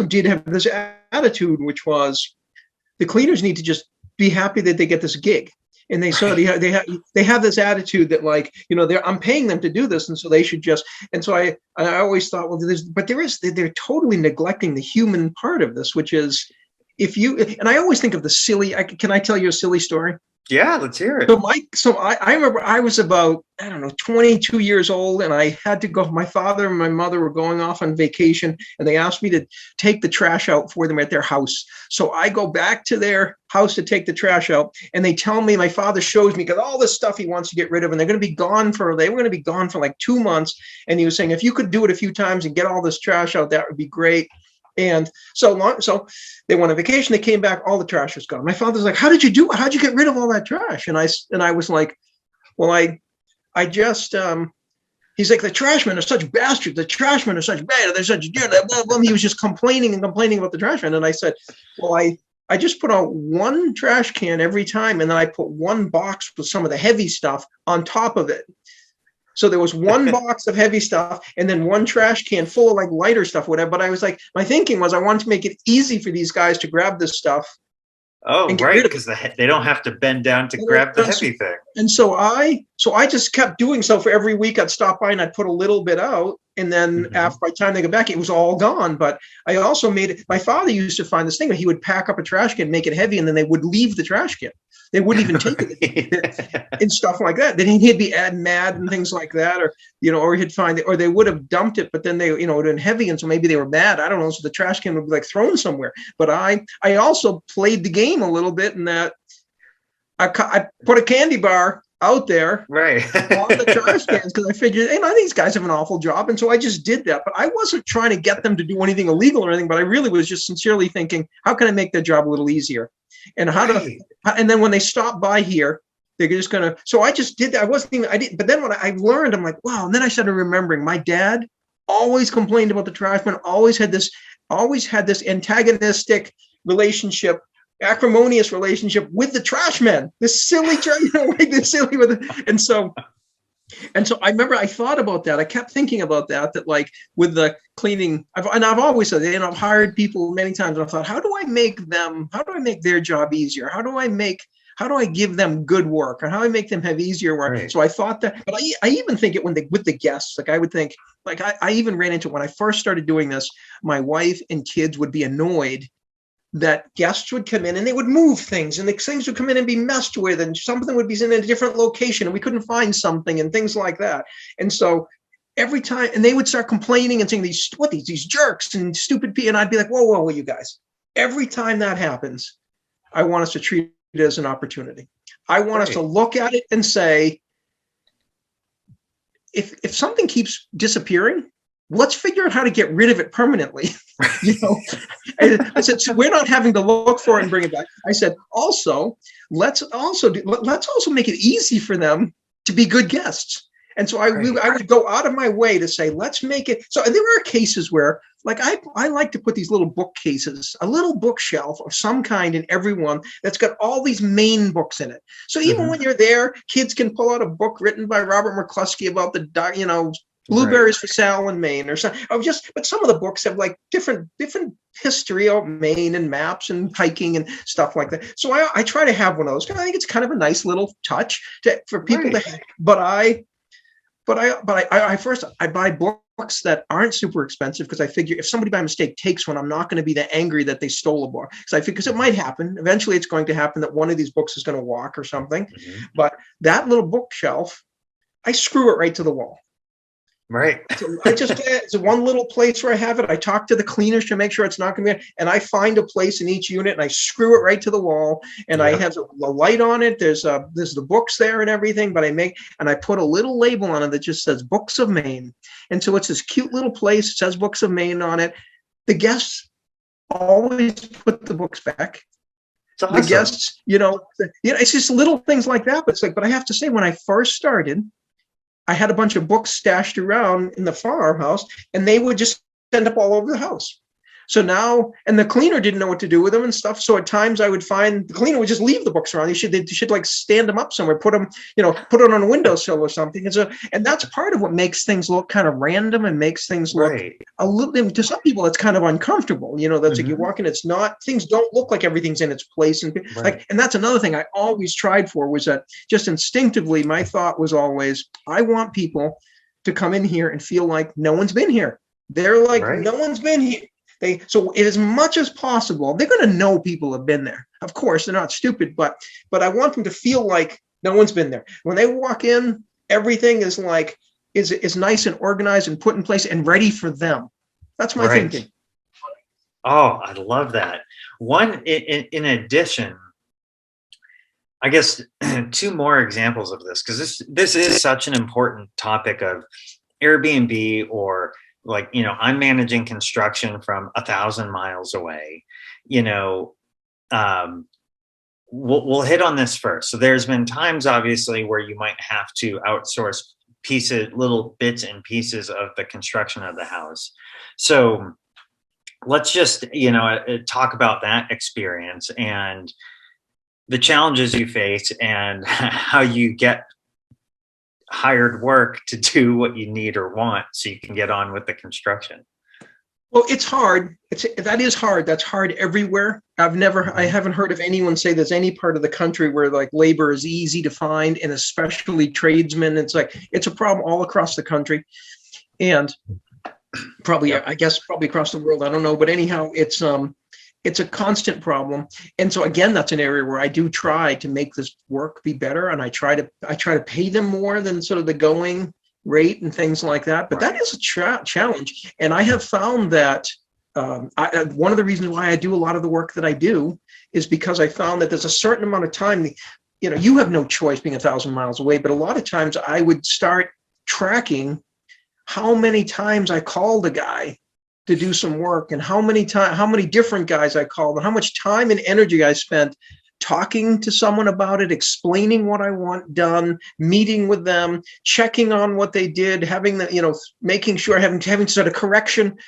did have this attitude, which was the cleaners need to just be happy that they get this gig. And they have this attitude that like, I'm paying them to do this, and so they should just. And so I always thought, well, they're totally neglecting the human part of this, which is and I always think of the silly. Can I tell you a silly story? Yeah, let's hear it. So I remember I was about, 22 years old, and I had to go. My father and my mother were going off on vacation, and they asked me to take the trash out for them at their house. So I go back to their house to take the trash out, and they tell me, my father shows me, because all this stuff he wants to get rid of, and they were going to be gone for like 2 months. And he was saying, if you could do it a few times and get all this trash out, that would be great. And so they went on vacation. They came back. All the trash was gone. My father's like, "How did you do it? How'd you get rid of all that trash?" And I was like, "Well, I just." He's like, "The trashmen are such bastards. The trashmen are such bad. They're such blah, blah, blah." He was just complaining about the trashmen. And I said, "Well, I just put out one trash can every time, and then I put one box with some of the heavy stuff on top of it." So there was one box of heavy stuff and then one trash can full of like lighter stuff, whatever. But I was like, my thinking was I wanted to make it easy for these guys to grab this stuff. Oh, right, because they don't have to bend down to grab the heavy thing. And so I just kept doing so. For every week I'd stop by and I'd put a little bit out. And then after, by the time they got back, it was all gone. But I also made it. My father used to find this thing where he would pack up a trash can, make it heavy, and then they would leave the trash can. They wouldn't even take it and stuff like that. Then he'd be mad and things like that, or or he'd find it, or they would have dumped it, but then they, it would have been heavy, and so maybe they were mad. I don't know. So the trash can would be like thrown somewhere. But I also played the game a little bit in that I put a candy bar out there right on the trash cans because I figured, these guys have an awful job. And so I just did that. But I wasn't trying to get them to do anything illegal or anything, but I really was just sincerely thinking, how can I make their job a little easier? And and then when they stop by here, they're just going to, so I just did that. But then when I learned, I'm like, wow. And then I started remembering my dad always complained about the trash man, always had this antagonistic relationship, acrimonious relationship with the trash men, this silly and so I remember I thought about that. I kept thinking about that like with the cleaning, I've always said, I've hired people many times, and I thought, how do I make their job easier? How do I give them good work, or how do I make them have easier work? Right. So I thought that, but I even think it with the guests, like I would think, like I even ran into, when I first started doing this, my wife and kids would be annoyed that guests would come in and they would move things, and the things would come in and be messed with, and something would be in a different location and we couldn't find something and things like that. And so every time, and they would start complaining and saying these jerks and stupid people. And I'd be like, whoa, you guys, every time that happens, I want us to treat it as an opportunity. I want us to look at it and say, if something keeps disappearing, let's figure out how to get rid of it permanently. I said, so we're not having to look for it and bring it back. I said, let's also make it easy for them to be good guests. And so I would go out of my way to say, let's make it. So there are cases where, like, I like to put these little bookcases, a little bookshelf of some kind in every one that's got all these Maine books in it. So even when you're there, kids can pull out a book written by Robert McCluskey about the, blueberries for sale in Maine or something. But some of the books have like different history of Maine and maps and hiking and stuff like that. So I try to have one of those. I think it's kind of a nice little touch for people to. But I buy books that aren't super expensive, because I figure if somebody by mistake takes one, I'm not going to be that angry that they stole a book. Because it might happen. Eventually, it's going to happen that one of these books is going to walk or something. But that little bookshelf, I screw it right to the wall. Right. So it's one little place where I have it. I talk to the cleaners to make sure it's not going to be, and I find a place in each unit and I screw it right to the wall, and I have a light on it. There's the books there and everything, but I put a little label on it that just says Books of Maine. And so it's this cute little place. It says Books of Maine on it. The guests always put the books back. Awesome. The guests, it's just little things like that. But it's like, but I have to say, when I first started, I had a bunch of books stashed around in the farmhouse, and they would just end up all over the house. So now, and the cleaner didn't know what to do with them and stuff. So at times I would find the cleaner would just leave the books around. They should like stand them up somewhere, put them on a windowsill or something. And that's part of what makes things look kind of random and makes things look a little, to some people, it's kind of uncomfortable. That's like you walk in, it's not, things don't look like everything's in its place. And and that's another thing I always tried for, was that just instinctively, my thought was always, I want people to come in here and feel like no one's been here. They're like, no one's been here. So as much as possible, they're going to know people have been there. Of course, they're not stupid, but I want them to feel like no one's been there. When they walk in, everything is like is nice and organized and put in place and ready for them. That's my thinking. Oh, I love that. In addition, I guess two more examples of this, because this is such an important topic of Airbnb, or like, I'm managing construction from 1,000 miles away. We'll hit on this first. So there's been times, obviously, where you might have to outsource little bits and pieces of the construction of the house. So let's just, talk about that experience and the challenges you face and how you get hired work to do what you need or want so you can get on with the construction. Well, it's hard. That is hard. That's hard everywhere. I haven't heard of anyone say there's any part of the country where like labor is easy to find, and especially tradesmen. It's a problem all across the country. And probably, Yep. I guess, probably across the world. I don't know, but anyhow, it's a constant problem. And so again, that's an area where I do try to make this work be better, and I try to pay them more than sort of the going rate and things like that. But that Right. is a challenge, and I have found that one of the reasons why I do a lot of the work that I do is because I found that there's a certain amount of time. You have no choice being 1,000 miles away, but a lot of times I would start tracking how many times I called a guy to do some work, and how many different guys I called, and how much time and energy I spent talking to someone about it, explaining what I want done, meeting with them, checking on what they did, having making sure having sort of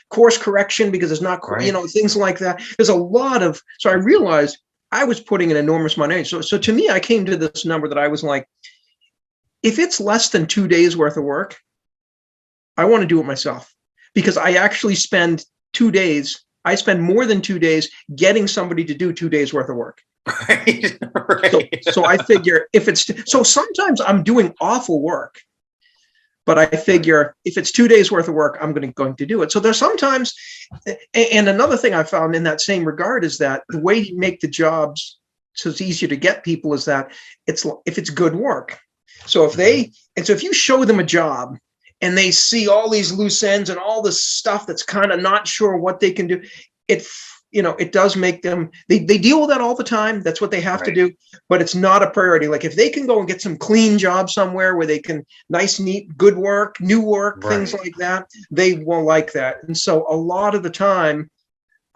course correction, because it's not, Right. things like that. There's a lot of, so I realized I was putting an enormous amount of energy. So to me, I came to this number that I was like, if it's less than 2 days worth of work, I want to do it myself, because I actually spend 2 days. I spend more than 2 days getting somebody to do 2 days worth of work. Right. So, Right. so I figure so sometimes I'm doing awful work, but I Right. figure if it's 2 days worth of work, I'm going to do it. So there's sometimes, and another thing I found in that same regard is that the way you make the jobs so it's easier to get people is that if it's good work. So if you show them a job and they see all these loose ends and all this stuff that's kind of not sure what they can do, it does make them, they deal with that all the time. That's what they have to Right. do, but it's not a priority. Like if they can go and get some clean job somewhere where they can, nice, neat, good work, new work, things Right. like that, they will like that. And so a lot of the time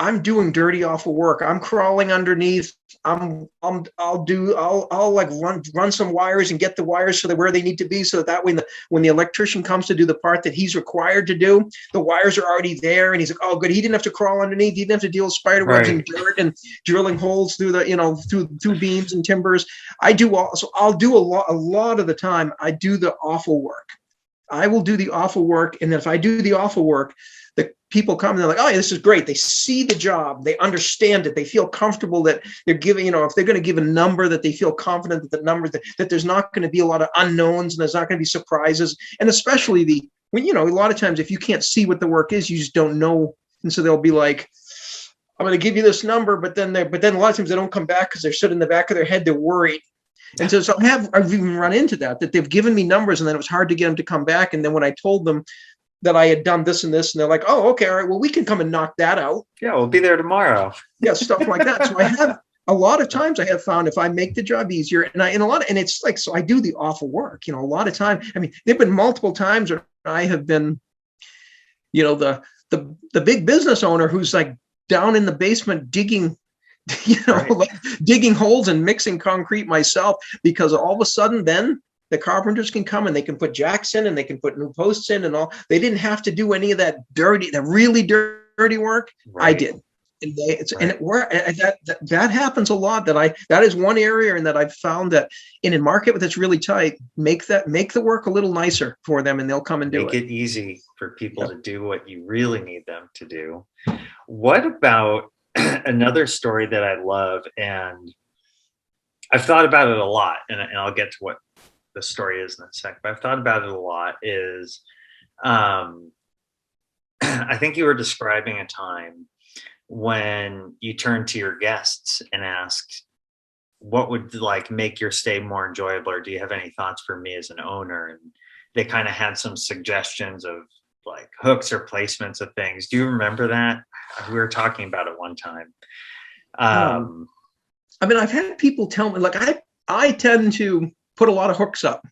I'm doing dirty, awful work. I'm crawling underneath. I'll like run some wires and get the wires so that where they need to be, so that when the electrician comes to do the part that he's required to do, the wires are already there, and he's like, oh, good, he didn't have to crawl underneath. He didn't have to deal with spider webs and Right. dirt and drilling holes through through beams and timbers. I'll do a lot of the time. I do the awful work. I will do the awful work, and if I do the awful work, the people come and they're like, oh, yeah, this is great. They see the job, they understand it, they feel comfortable that they're giving, if they're going to give a number, that they feel confident that the number that there's not going to be a lot of unknowns and there's not going to be surprises. And especially when a lot of times if you can't see what the work is, you just don't know. And so they'll be like, I'm going to give you this number, but then a lot of times they don't come back because they're sitting in the back of their head, they're worried. And so I've even run into that they've given me numbers and then it was hard to get them to come back. And then when I told them that I had done this and this, and they're like, oh, okay, all right, well, we can come and knock that out. Yeah, we'll be there tomorrow. Yeah, stuff like that. So I have a lot of times I have found if I make the job easier, and it's like, so I do the awful work, a lot of time. I mean, there've been multiple times where I have been, the big business owner who's like down in the basement digging, Right. like digging holes and mixing concrete myself, because all of a sudden then the carpenters can come and they can put jacks in and they can put new posts in and all. They didn't have to do any of that really dirty work. I Right. did. And Right. it worked. That happens a lot. That is one area, and that I've found that in a market that's really tight, make the work a little nicer for them, and they'll come and do Make it. it easy for people Yep. to do what you really need them to do. What about another story that I love, and I've thought about it a lot, and I'll get to what the story is in a second, but I've thought about it a lot, is um, I think you were describing a time when you turned to your guests and asked, what would like make your stay more enjoyable, or do you have any thoughts for me as an owner? And they kind of had some suggestions of like hooks or placements of things. Do you remember that? We were talking about it one time. Um, um I mean, I've had people tell me, like, I tend to put a lot of hooks up,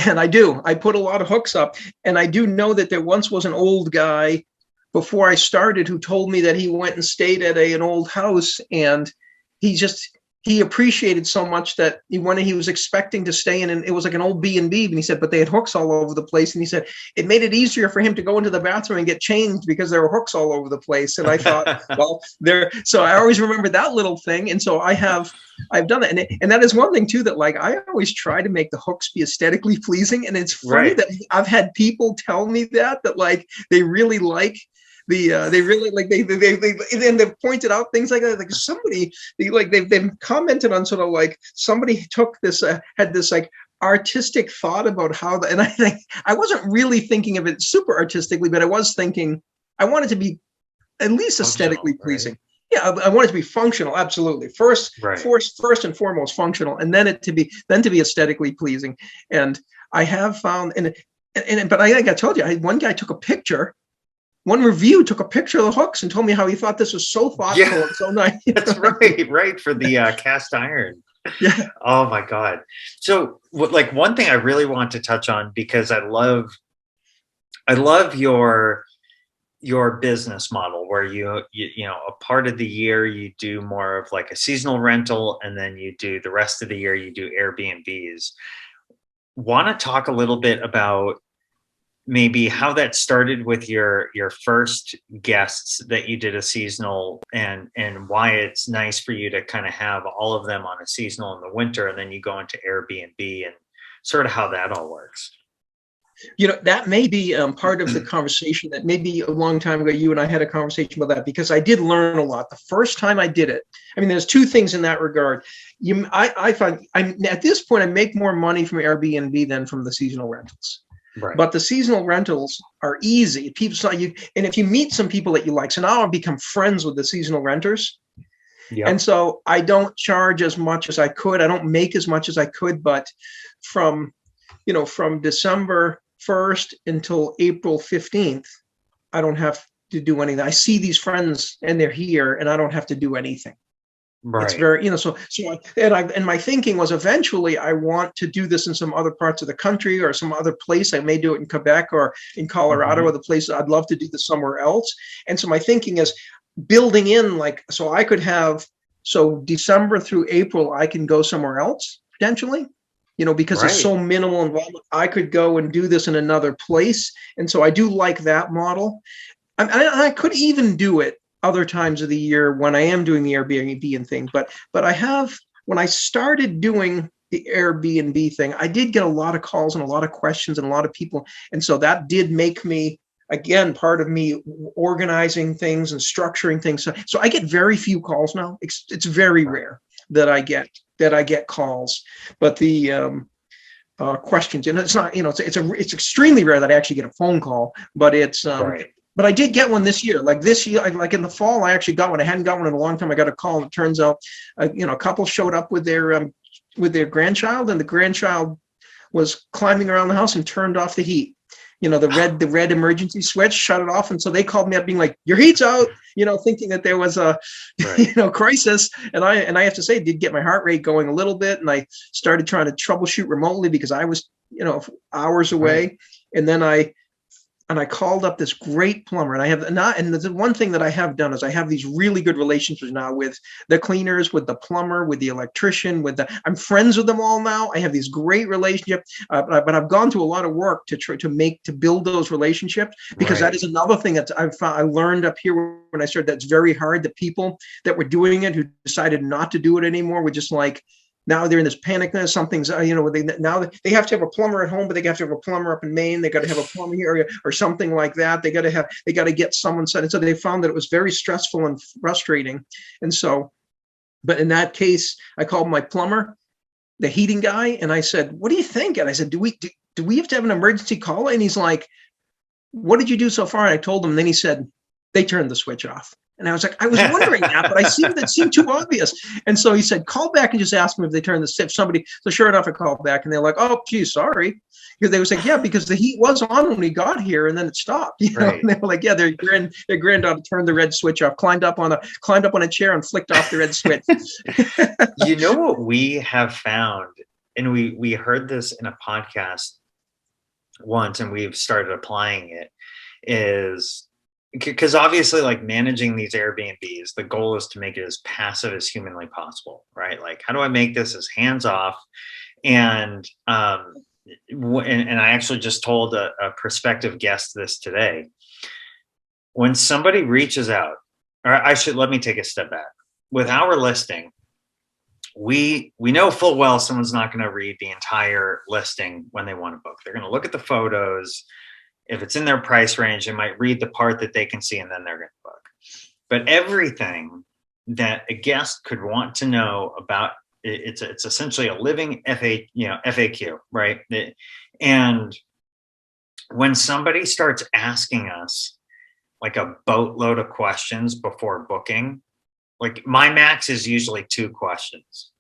and I put a lot of hooks up, and I do know that there once was an old guy before I started who told me that he went and stayed at an old house, and he appreciated so much that when he was expecting to stay in, and it was like an old B&B, and he said, but they had hooks all over the place, and he said it made it easier for him to go into the bathroom and get changed because there were hooks all over the place. And I thought, well, so I always remember that little thing, and so I've done that, and that is one thing too, that like I always try to make the hooks be aesthetically pleasing. And it's funny right. that I've had people tell me that like they really like they really like they and they've pointed out things like that, like somebody they've commented on sort of like somebody took this had this like artistic thought about how and I think I wasn't really thinking of it super artistically, but I was thinking I wanted to be at least aesthetically Functional, right? pleasing. Yeah, I want it to be functional. Absolutely. First, Right. first and foremost, functional, and then to be aesthetically pleasing. And I have found, but I think I told you, one guy took a picture. One review took a picture of the hooks and told me how he thought this was so Yeah, thoughtful and so nice. that's right. Right. For the cast iron. Yeah. Oh my God. So like one thing I really want to touch on, because I love your business model where you know, a part of the year you do more of like a seasonal rental, and then you do the rest of the year you do Airbnbs. Want to talk a little bit about maybe how that started with your first guests that you did a seasonal, and why it's nice for you to kind of have all of them on a seasonal in the winter, and then you go into Airbnb, and sort of how that all works. That may be part of the conversation. That maybe a long time ago, you and I had a conversation about that, because I did learn a lot the first time I did it. I mean, there's two things in that regard. I find at this point, I make more money from Airbnb than from the seasonal rentals. Right. But the seasonal rentals are easy. People saw you, and if you meet some people that you like, so now I've become friends with the seasonal renters. And Yep. so I don't charge as much as I could. I don't make as much as I could, but from from December 1st until April 15th, I don't have to do anything. I see these friends and they're here, and I don't have to do anything. It's Right. very, and my thinking was eventually I want to do this in some other parts of the country or some other place. I may do it in Quebec or in Colorado Hmm. or the places. I'd love to do this somewhere else. And so my thinking is building in, like, so I could have, so December through April, I can go somewhere else potentially, because it's Right. so minimal involvement. I could go and do this in another place. And so I do like that model. I could even do it other times of the year when I am doing the Airbnb and thing. But I have, when I started doing the Airbnb thing, I did get a lot of calls and a lot of questions and a lot of people. And so that did make me, again, part of me organizing things and structuring things. So I get very few calls now. It's very Right. rare that I get calls. But the questions, and it's not, it's extremely rare that I actually get a phone call. Right. But I did get one this year. Like this year, like in the fall, I actually got one. I hadn't got one in a long time. I got a call, and it turns out, a couple showed up with their grandchild, and the grandchild was climbing around the house and turned off the heat. The red emergency switch, shut it off, and so they called me up, being like, "Your heat's out," thinking that there was a, Right. crisis. And I have to say, it did get my heart rate going a little bit, and I started trying to troubleshoot remotely because I was, hours Right. away, and then I called up this great plumber, and I have not. And the one thing that I have done is I have these really good relationships now with the cleaners, with the plumber, with the electrician, I'm friends with them all now. I have these great relationships, but I've gone through a lot of work to build those relationships, because that Right. is another thing that I learned up here when I started. That's very hard. The people that were doing it, who decided not to do it anymore, were just like, now they're in this panic. Now something's, now they have to have a plumber at home, but they have to have a plumber up in Maine. They got to have a plumber here or something like that. They got to get someone set. And so they found that it was very stressful and frustrating. And so, but in that case, I called my plumber, the heating guy, and I said, "What do you think?" And I said, "Do we have to have an emergency call?" And he's like, "What did you do so far?" And I told him. And then he said, "They turned the switch off." And I was like, I was wondering that, but that seemed too obvious. And so he said, "Call back and just ask them if they turn if somebody." So sure enough, I called back, and they're like, "Oh, gee, sorry." Because they were like, "Yeah, because the heat was on when we got here, and then it stopped." Right. And they were like, "Yeah, their granddaughter turned the red switch off, climbed up on a chair, and flicked off the red switch." You know what we have found, and we heard this in a podcast once, and we've started applying it, is because obviously, like, managing these Airbnbs, the goal is to make it as passive as humanly possible, right? Like, how do I make this as hands off? And and I actually just told a prospective guest this today. When somebody reaches out, or let me take a step back. With our listing, we know full well someone's not going to read the entire listing when they want to book. They're going to look at the photos. If it's in their price range, they might read the part that they can see, and then they're going to book. But everything that a guest could want to know about It's essentially a living FAQ, right? And when somebody starts asking us like a boatload of questions before booking, like my max is usually 2 questions.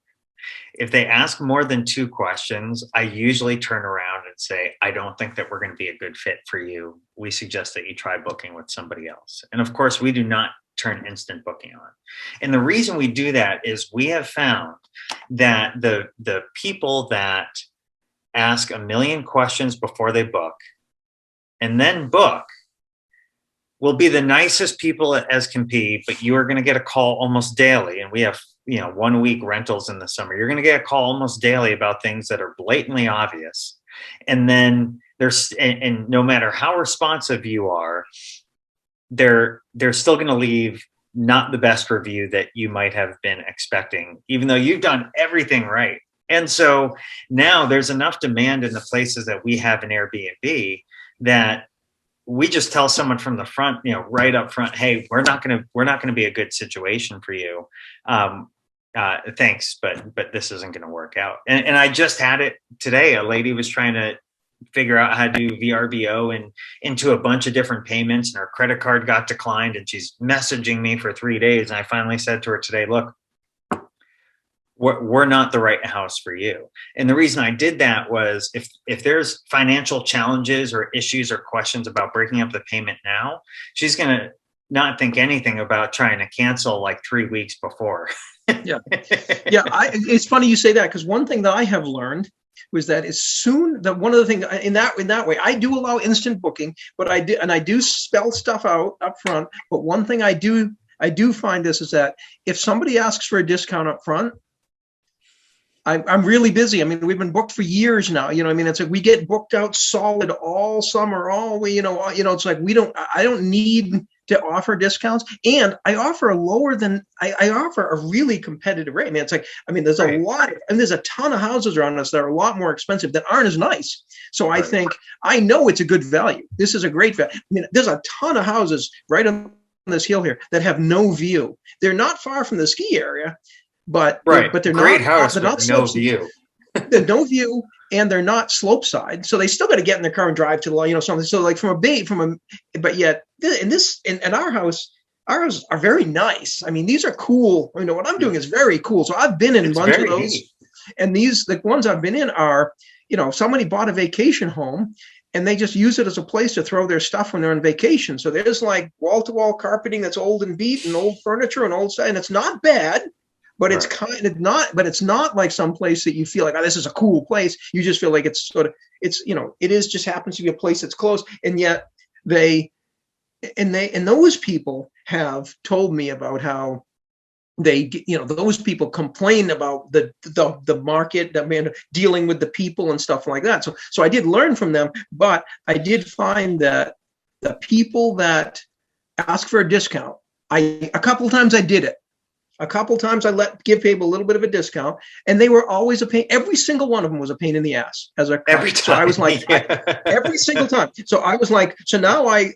If they ask more than 2 questions, I usually turn around and say, I don't think that we're going to be a good fit for you. We suggest that you try booking with somebody else. And of course, we do not turn instant booking on. And the reason we do that is we have found that the people that ask a million questions before they book and then book will be the nicest people as can be, but you are going to get a call almost daily. And we have 1 week rentals in the summer. You're going to get a call almost daily about things that are blatantly obvious. And then and no matter how responsive you are, they're still going to leave not the best review that you might have been expecting, even though you've done everything right. And so now there's enough demand in the places that we have an Airbnb that we just tell someone from the front, right up front, hey, we're not going to be a good situation for you. Thanks, but this isn't going to work out. And I just had it today. A lady was trying to figure out how to do VRBO and into a bunch of different payments, and her credit card got declined, and she's messaging me for 3 days. And I finally said to her today, look, we're not the right house for you. And the reason I did that was if there's financial challenges or issues or questions about breaking up the payment now, she's going to not think anything about trying to cancel like 3 weeks before. Yeah. It's funny you say that, because one thing that I have learned was that as soon that one of the things in that way, I do allow instant booking, but I do spell stuff out up front. But one thing I do find this is that if somebody asks for a discount up front, I'm really busy. I mean, we've been booked for years now. It's like we get booked out solid all summer, it's like I don't need to offer discounts, and I offer I offer a really competitive rate. There's a lot, and there's a ton of houses around us that are a lot more expensive that aren't as nice. So I think I know it's a good value. This is a great value. There's a ton of houses right on this hill here that have no view. They're not far from the ski area. But they're great not house, they're not no view. They're no view, and they're not slope side, so they still got to get in their car and drive to the something. So like but yet in our house, ours are very nice. These are cool. What I'm doing is very cool. So I've been in a bunch of those, neat. And the ones I've been in are, somebody bought a vacation home, and they just use it as a place to throw their stuff when they're on vacation. So there's like wall-to-wall carpeting that's old and beat, and old furniture and old stuff, and it's not bad. But it's kind of not. But it's not like some place that you feel like, this is a cool place. You just feel like it's it is just happens to be a place that's close, and yet those people have told me about how those people complain about the market, dealing with the people and stuff like that. So I did learn from them, but I did find that the people that ask for a discount, a couple of times I did it. A couple times I give people a little bit of a discount, and they were always a pain. Every single one of them was a pain in the ass every time. So I was like, every single time. So I was like, so now I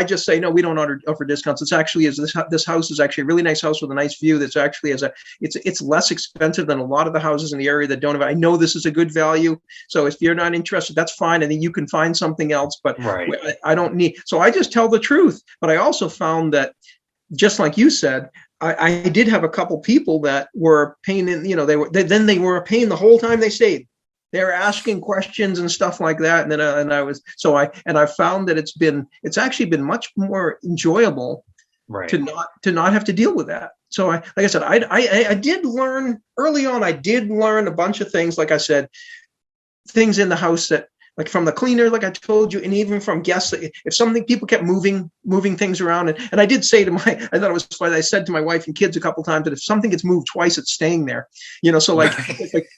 just say, no, we don't offer discounts. It's actually this house is actually a really nice house with a nice view. That's actually it's less expensive than a lot of the houses in the area that don't have. I know this is a good value. So if you're not interested, that's fine. And then you can find something else. But I don't need. So I just tell the truth. But I also found that, just like you said, I did have a couple people that were a pain in, they were a pain the whole time they stayed. They were asking questions and stuff like that. And then I found that it's actually been much more enjoyable to not have to deal with that. So like I said, I did learn early on. I did learn a bunch of things. Like I said, things in the house that, like from the cleaner, like I told you, and even from guests, if people kept moving things around, and I did say I thought it was funny, I said to my wife and kids a couple of times that if something gets moved twice, it's staying there. So like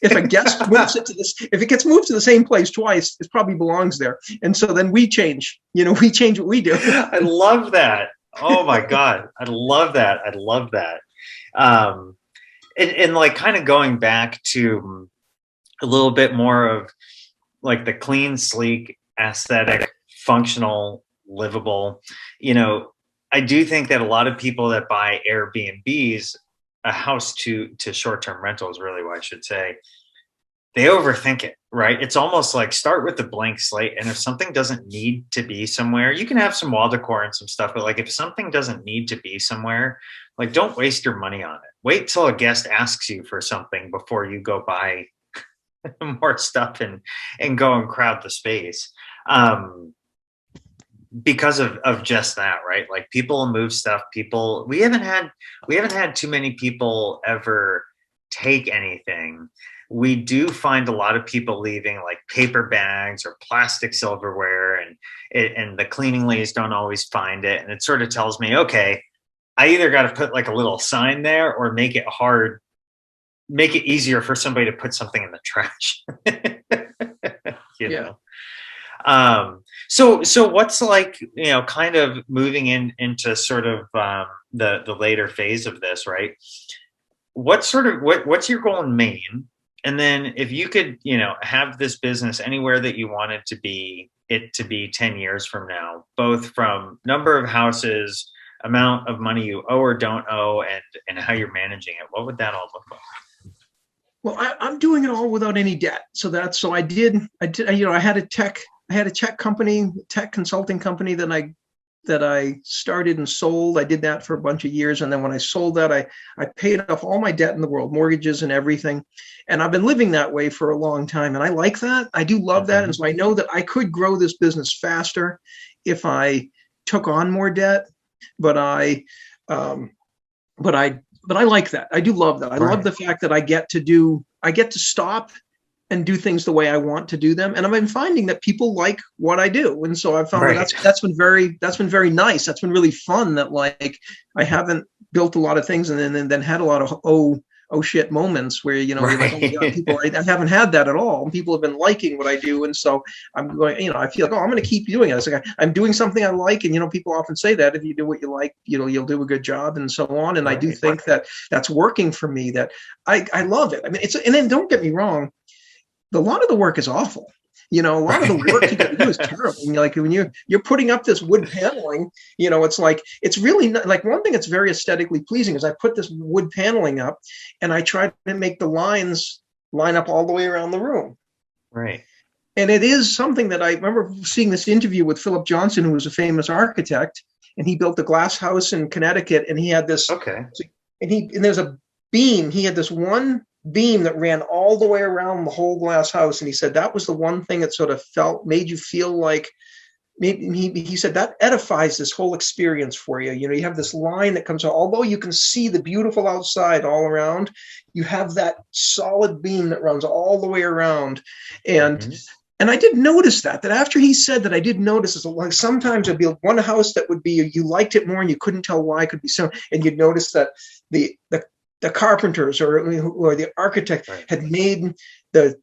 if a guest moves it if it gets moved to the same place twice, it probably belongs there. And so then we change what we do. I love that. Oh my God. I love that. And like kind of going back to a little bit more of like the clean, sleek, aesthetic, functional, livable, I do think that a lot of people that buy Airbnbs a house to short-term rental is really what I should say. They overthink it, right? It's almost like start with a blank slate. And if something doesn't need to be somewhere, you can have some wall decor and some stuff. But like if something doesn't need to be somewhere, like don't waste your money on it. Wait till a guest asks you for something before you go buy more stuff and go and crowd the space. Because of just that, right? Like people move stuff. People, we haven't had too many people ever take anything. We do find a lot of people leaving like paper bags or plastic silverware, and the cleaning ladies don't always find it. And it sort of tells me, okay, I either got to put like a little sign there or make it easier for somebody to put something in the trash. you Yeah. know? So what's like, kind of moving into sort of the later phase of this, right? What's your goal in Maine? And then if you could, have this business anywhere that you wanted to be 10 years from now, both from number of houses, amount of money you owe or don't owe, and how you're managing it, what would that all look like? Well, I'm doing it all without any debt. So I did, I had a tech company, tech consulting company that I started and sold. I did that for a bunch of years. And then when I sold that, I paid off all my debt in the world, mortgages and everything. And I've been living that way for a long time. And I like that. I do love that. And so I know that I could grow this business faster if I took on more debt, but I like that. I do love that. I love the fact that I get to stop and do things the way I want to do them. And I've been finding that people like what I do. And so I've found that's been very nice. That's been really fun that like I haven't built a lot of things and then had a lot of oh shit moments where, you're like, oh my God, people, I haven't had that at all. And people have been liking what I do. And so I'm going, I feel like, I'm going to keep doing it. It's like, I'm doing something I like. And, people often say that if you do what you like, you'll do a good job and so on. And I do think that that's working for me, that I love it. I mean, and then don't get me wrong. A lot of the work is awful. A lot of the work you got to do is terrible. And like when you're putting up this wood paneling, it's like, it's really not, like one thing that's very aesthetically pleasing is I put this wood paneling up and I try to make the lines line up all the way around the room. Right. And it is something that I remember seeing this interview with Philip Johnson, who was a famous architect, and he built a glass house in Connecticut. And he had this, and there's a beam. He had this one beam that ran all the way around the whole glass house. And he said that was the one thing that sort of made you feel like, he said that edifies this whole experience for you. You have this line that comes out, although you can see the beautiful outside all around, you have that solid beam that runs all the way around. And I did notice that after he said that, I did notice is like sometimes there'd be one house that would be, you liked it more and you couldn't tell why. It could be so, and you'd notice that the carpenters or the architect had made the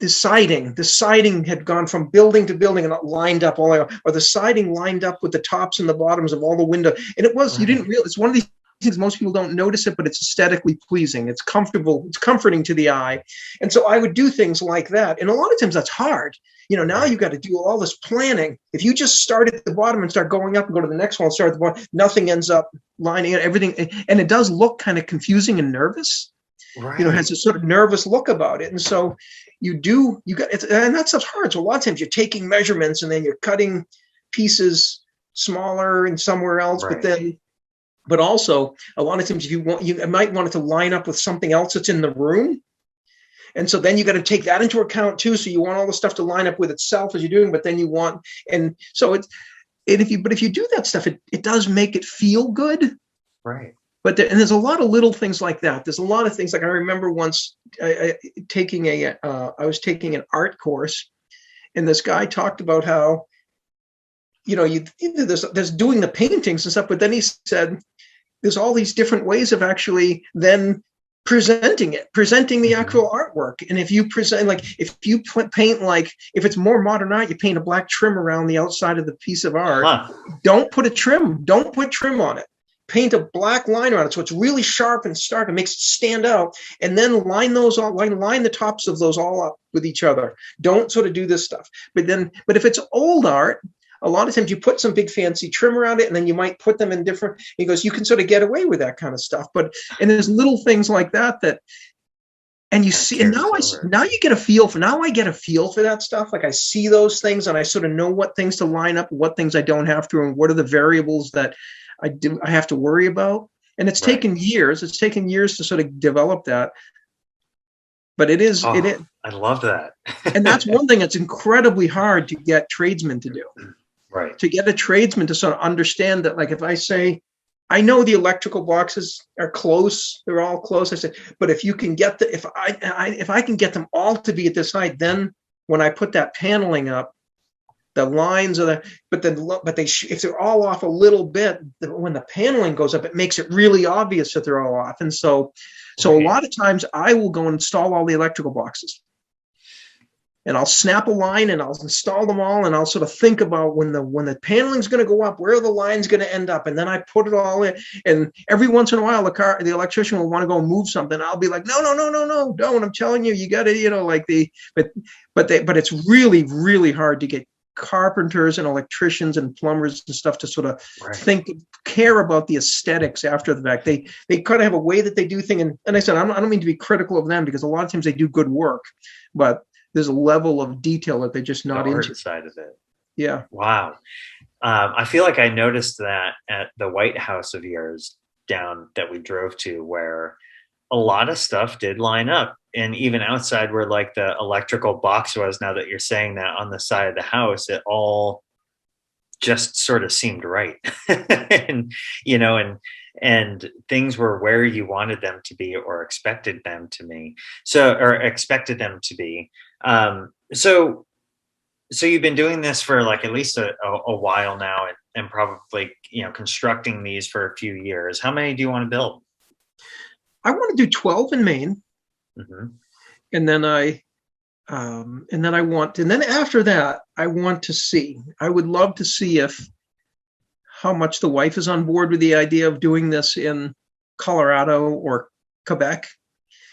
siding. The siding had gone from building to building and lined up or the siding lined up with the tops and the bottoms of all the windows. And it was, you didn't realize, it's one of these things most people don't notice it, but it's aesthetically pleasing. It's comfortable. It's comforting to the eye. And so I would do things like that. And a lot of times that's hard. Now you've got to do all this planning. If you just start at the bottom and start going up and go to the next one, start at the bottom, nothing ends up lining everything. And it does look kind of confusing and nervous. Right. It has a sort of nervous look about it. And so and that stuff's hard. So a lot of times you're taking measurements and then you're cutting pieces smaller and somewhere else. Right. But also a lot of times if you might want it to line up with something else that's in the room. And so then you got to take that into account too. So you want all the stuff to line up with itself as you're doing, but then if you do that stuff, it does make it feel good. Right. But there's a lot of little things like that. There's a lot of things like I remember once I was taking an art course, and this guy talked about how, there's doing the paintings and stuff, but then he said there's all these different ways of actually then presenting the actual artwork. And if you present, like if you paint, like if it's more modern art, you paint a black trim around the outside of the piece of art. Don't put trim on it. Paint a black line around it so it's really sharp and stark and makes it stand out, and then line the tops of those all up with each other. Don't sort of do this stuff. But if it's old art, a lot of times you put some big fancy trim around it, and then you might put them in different. He goes, you can sort of get away with that kind of stuff, and there's little things like that and you see, and now you get a feel for. Now I get a feel for that stuff. Like I see those things, and I sort of know what things to line up, what things I don't have to, and what are the variables that I have to worry about. And it's taken years. It's taken years to sort of develop that. But it is. I love that. And that's one thing that's incredibly hard to get tradesmen to do. Right. To get a tradesman to sort of understand that, like, if I say, I know the electrical boxes are close, they're all close. I said, but if you can get if I can get them all to be at this height, then when I put that paneling up, the lines are there, but if they're all off a little bit, when the paneling goes up, it makes it really obvious that they're all off. And so a lot of times I will go and install all the electrical boxes. And I'll snap a line and I'll install them all, and I'll sort of think about when the paneling is going to go up, where are the lines going to end up, and then I put it all in. And every once in a while, the electrician will want to go move something. I'll be like, no, don't. I'm telling you, you got to, but it's really, really hard to get carpenters and electricians and plumbers and stuff to sort of care about the aesthetics after the fact. They kind of have a way that they do things, and I said I don't mean to be critical of them, because a lot of times they do good work, but there's a level of detail that they're just not into. Side of it. Yeah. Wow. I feel like I noticed that at the White House of yours down that we drove to, where a lot of stuff did line up, and even outside where like the electrical box was, now that you're saying that, on the side of the house, it all just sort of seemed right. and things were where you wanted them to be, or expected them to be. So you've been doing this for like at least a while now, and probably, constructing these for a few years. How many do you want to build? I want to do 12 in Maine. Mm-hmm. And then after that, I would love to see how much the wife is on board with the idea of doing this in Colorado or Quebec.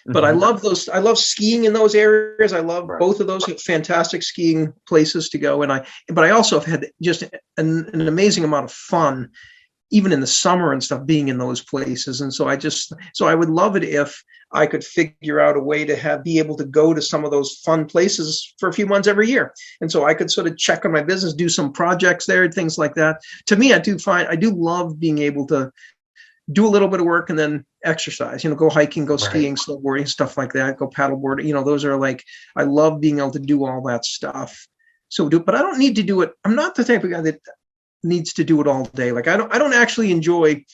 But I love skiing in those areas. I love both of those fantastic skiing places to go. But I also have had just an amazing amount of fun, even in the summer and stuff, being in those places. And so I would love it if I could figure out a way to be able to go to some of those fun places for a few months every year. And so I could sort of check on my business, do some projects there, things like that. To me, I do love being able to do a little bit of work and then exercise, go hiking, go skiing, snowboarding, stuff like that, go paddleboard. Those are like, I love being able to do all that stuff. But I don't need to do it. I'm not the type of guy that needs to do it all day. Like I don't actually enjoy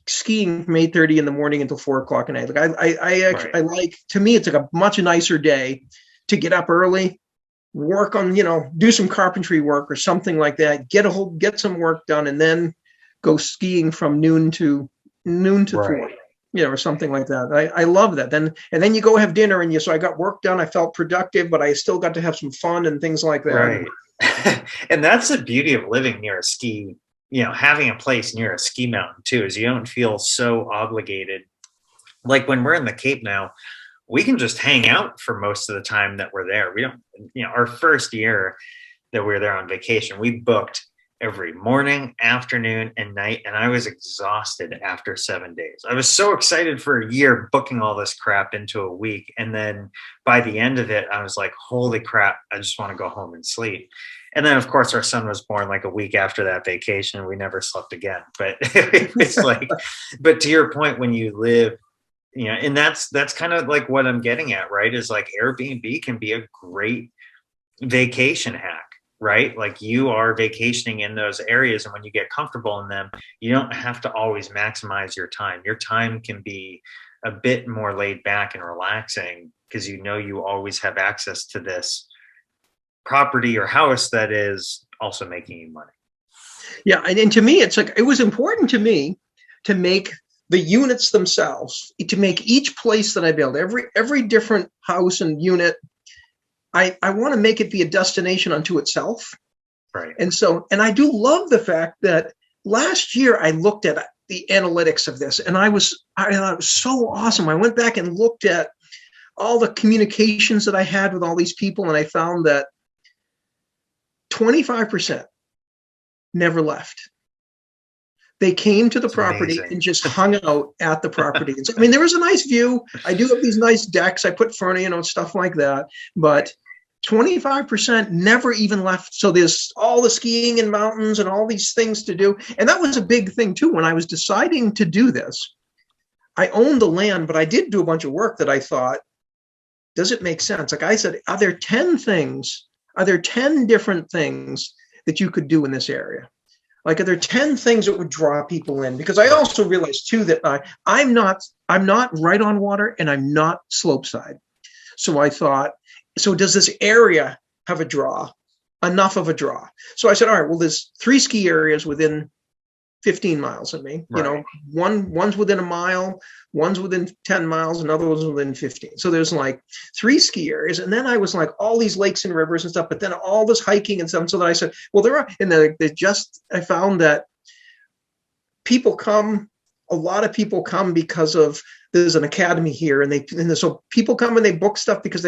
skiing from 8:30 in the morning until 4:00 at night. Like I like, to me, it's like a much nicer day to get up early, work on, do some carpentry work or something like that, get some work done, and then go skiing from noon to 4, or something like that. I love that. And then you go have dinner, and so I got work done. I felt productive, but I still got to have some fun and things like that. Right. And that's the beauty of living near a ski, having a place near a ski mountain too, is you don't feel so obligated. Like when we're in the Cape now, we can just hang out for most of the time that we're there. We don't, our first year that we were there on vacation, we booked every morning, afternoon, and night. And I was exhausted after 7 days. I was so excited for a year booking all this crap into a week. And then by the end of it, I was like, holy crap, I just want to go home and sleep. And then, of course, our son was born like a week after that vacation, and we never slept again. But it's like, but to your point, when you live, and that's kind of like what I'm getting at, right? Is like Airbnb can be a great vacation hack. Right? Like you are vacationing in those areas, and when you get comfortable in them, you don't have to always maximize your time. Your time can be a bit more laid back and relaxing, because you always have access to this property or house that is also making you money. Yeah. And to me, it's like, it was important to me to make the units themselves, to make each place that I build, every different house and unit, I want to make it be a destination unto itself. Right. And I do love the fact that last year I looked at the analytics of this, and I thought it was so awesome. I went back and looked at all the communications that I had with all these people, and I found that 25% never left. They came to the It's property amazing. and just hung out at the property. And so, I mean, there was a nice view. I do have these nice decks. I put furniture, stuff like that. But 25% never even left. So there's all the skiing and mountains and all these things to do. And that was a big thing too. When I was deciding to do this, I owned the land, but I did do a bunch of work that I thought, does it make sense? Like I said, are there 10 different things that you could do in this area? Like, are there 10 things that would draw people in? Because I also realized too that I'm not right on water and I'm not slope side. So I thought, so does this area have a draw, enough of a draw? So I said, all right, well, there's 3 ski areas within 15 miles of me. Right. One's within a mile, one's within 10 miles, another one's within 15. So there's like 3 ski areas. And then I was like all these lakes and rivers and stuff, but then all this hiking and stuff. So then I said, well, there are, and I found that a lot of people come because of, there's an academy here, so people come and they book stuff because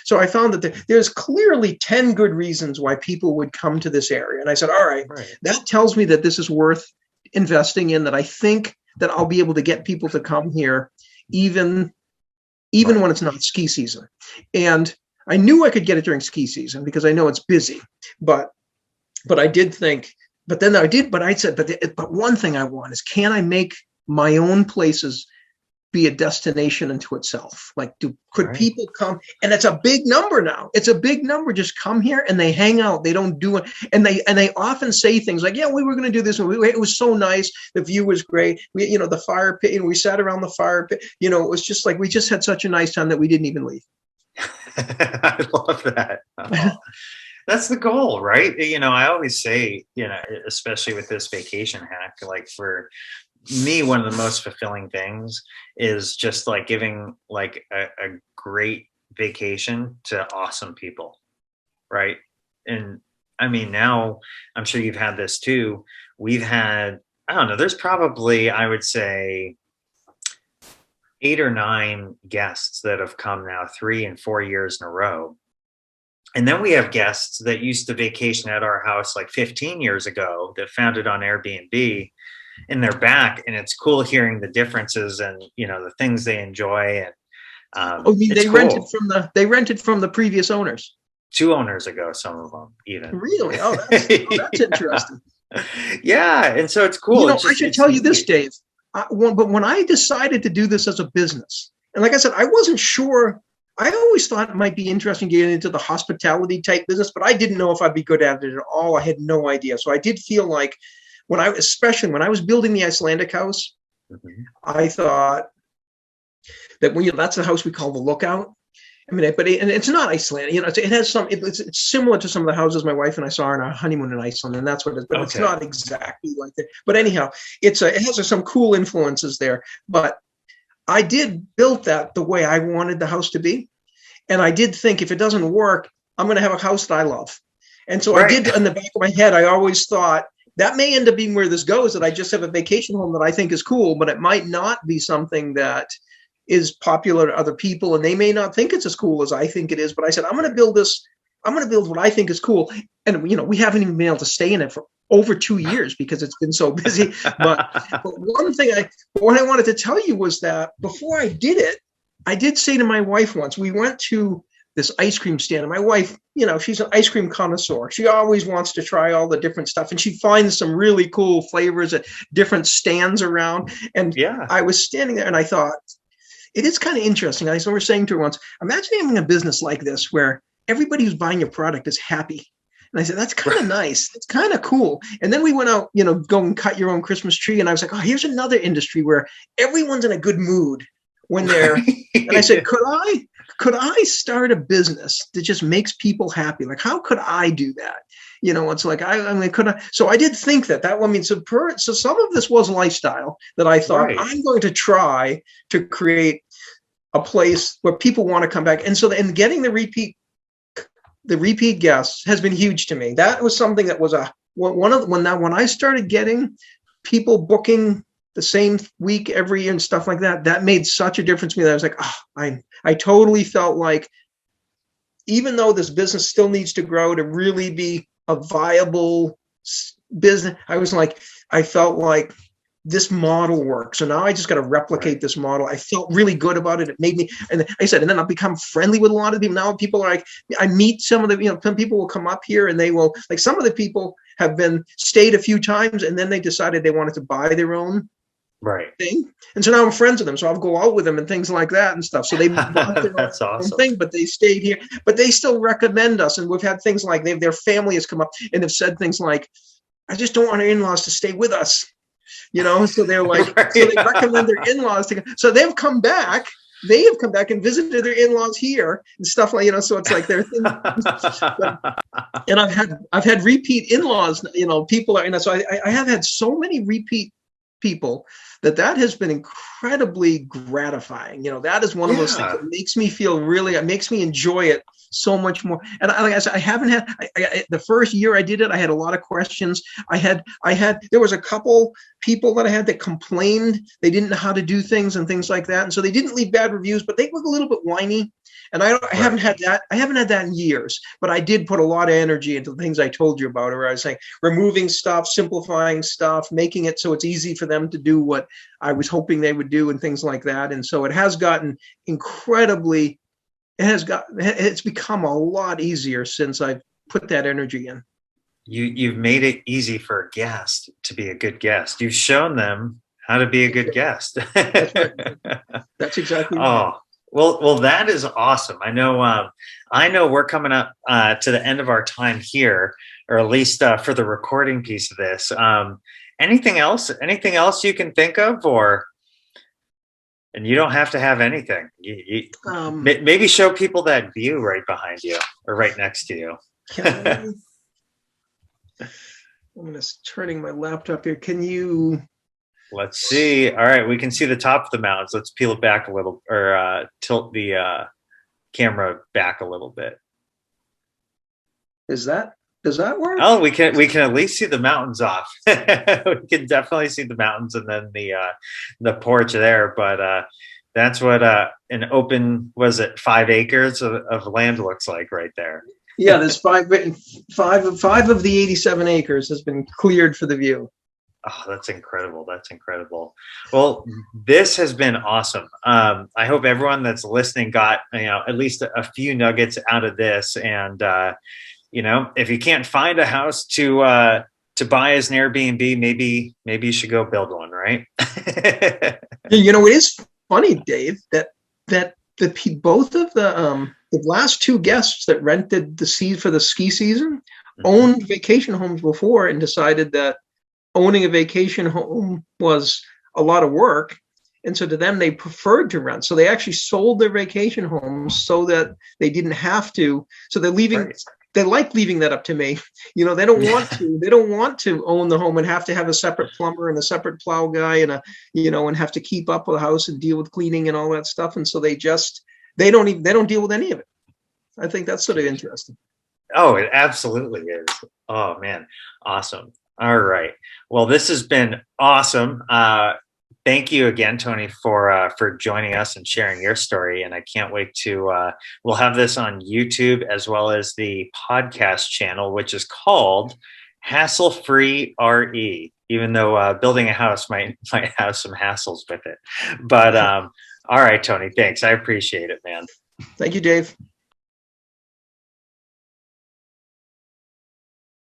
so I found that there's clearly 10 good reasons why people would come to this area. And I said, all right, that tells me that this is worth investing in, that I think that I'll be able to get people to come here even when it's not ski season. And I knew I could get it during ski season because I know it's busy, but I did think, but I said, but one thing I want is, can I make my own places be a destination unto itself? Like, could people come? And it's a big number now. It's a big number. Just come here and they hang out. They don't do it. And they often say things like, yeah, we were going to do this. It was so nice. The view was great. The fire pit, and we sat around the fire pit. It was just like, we just had such a nice time that we didn't even leave. I love that. Oh, that's the goal, right? I always say, especially with this vacation hack, like for me, one of the most fulfilling things is just like giving like a great vacation to awesome people, right? And I mean, now I'm sure you've had this too. We've had, I don't know, there's probably, I would say, 8 or 9 guests that have come now 3 and 4 years in a row. And then we have guests that used to vacation at our house like 15 years ago that found it on Airbnb, and they're back, and it's cool hearing the differences and the things they enjoy. And I mean, it's they rented from the previous owners. 2 owners ago, some of them even. Really? That's interesting. Yeah, and so it's cool. I should tell you this, Dave. But when I decided to do this as a business, and like I said, I wasn't sure. I always thought it might be interesting getting into the hospitality type business, but I didn't know if I'd be good at it at all. I had no idea. So I did feel like, especially when I was building the Icelandic house, I thought that that's the house we call the Lookout. I mean, and it's not Icelandic. It has it's similar to some of the houses my wife and I saw on our honeymoon in Iceland, and that's what it is. But It's not exactly like that. But anyhow, it has some cool influences there. But I did build that the way I wanted the house to be, and I did think, if it doesn't work, I'm going to have a house that I love. And so I did, in the back of my head, I always thought, that may end up being where this goes, that I just have a vacation home that I think is cool, but it might not be something that is popular to other people, and they may not think it's as cool as I think it is. But I said, I'm going to build what I think is cool. And, we haven't even been able to stay in it for over 2 years because it's been so busy. But what I wanted to tell you was that before I did it, I did say to my wife once, we went to this ice cream stand, and my wife, she's an ice cream connoisseur. She always wants to try all the different stuff, and she finds some really cool flavors at different stands around. And I was standing there and I thought, it is kind of interesting. I was saying to her once, imagine having a business like this where everybody who's buying your product is happy. And I said, that's kind of nice. It's kind of cool. And then we went out, go and cut your own Christmas tree. And I was like, oh, here's another industry where everyone's in a good mood when they're, and I said, could I start a business that just makes people happy? Like, how could I do that? It's like, so I did think that so some of this was lifestyle that I thought, I'm going to try to create a place where people want to come back. And so, and getting the repeat guests has been huge to me. That was something that was when I started getting people booking the same week every year and stuff like that, that made such a difference to me that I was like, I totally felt like, even though this business still needs to grow to really be a viable business. I felt like this model works. So now I just got to replicate Right. this model. I felt really good about it. It made me, and I said, and then I'll become friendly with a lot of people. Now people are like, I meet some of the, some people will come up here and they will, like some of the people have stayed a few times and then they decided they wanted to buy their own Right. thing. And so now I'm friends with them. So I'll go out with them and things like that and stuff. So they bought their That's own awesome. thing, but they stayed here. But they still recommend us. And we've had things like their family has come up and have said things like, I just don't want our in-laws to stay with us. So they're like, so they recommend their in-laws to go. So they've come back. They have come back and visited their in-laws here and stuff like, so it's like their thing. But, and I've had repeat in-laws, people are, so I have had so many repeat people that has been incredibly gratifying. That is one of those things Yeah. that makes me feel really, it makes me enjoy it so much more. And like I said, I haven't had, the first year I did it, I had a lot of questions. There was a couple people that I had that complained they didn't know how to do things and things like that. And so they didn't leave bad reviews, but they were a little bit whiny. And I haven't had that. I haven't had that in years, but I did put a lot of energy into the things I told you about, where I was saying removing stuff, simplifying stuff, making it so it's easy for them to do what I was hoping they would do and things like that. And so it has gotten incredibly, it's become a lot easier since I've put that energy in. You've made it easy for a guest to be a good guest. You've shown them how to be a good guest. That's right. That's exactly right. Oh, well, that is awesome. I know we're coming up to the end of our time here, or at least for the recording piece of this. Anything else? Anything else you can think of, and you don't have to have anything. Maybe show people that view right behind you or right next to you. I'm just turning my laptop here. Can you? Let's see. All right, we can see the top of the mountains. Let's peel it back a little, or tilt the camera back a little bit. Does that work? Oh, we can at least see the mountains off. We can definitely see the mountains and then the porch there. But that's what an open, was it 5 acres of land looks like right there. Yeah, there's five of the 87 acres has been cleared for the view. Oh, that's incredible. That's incredible. Well, this has been awesome. I hope everyone that's listening got, at least a few nuggets out of this. And, if you can't find a house to buy as an Airbnb, maybe you should go build one, right? It is funny, Dave, that both of the last 2 guests that rented the seed for the ski season owned vacation homes before and decided that owning a vacation home was a lot of work. And so to them, they preferred to rent. So they actually sold their vacation homes so that they didn't have to. So they're leaving. Right. They like leaving that up to me. They don't want to. They don't want to own the home and have to have a separate plumber and a separate plow guy and and have to keep up with the house and deal with cleaning and all that stuff. And so they don't deal with any of it. I think that's sort of interesting. Oh, it absolutely is. Oh man, awesome. All right. Well, this has been awesome. Thank you again, Tony, for joining us and sharing your story. And I can't wait to, we'll have this on YouTube as well as the podcast channel, which is called Hassle Free RE, even though building a house might have some hassles with it. But all right, Tony, thanks. I appreciate it, man. Thank you, Dave.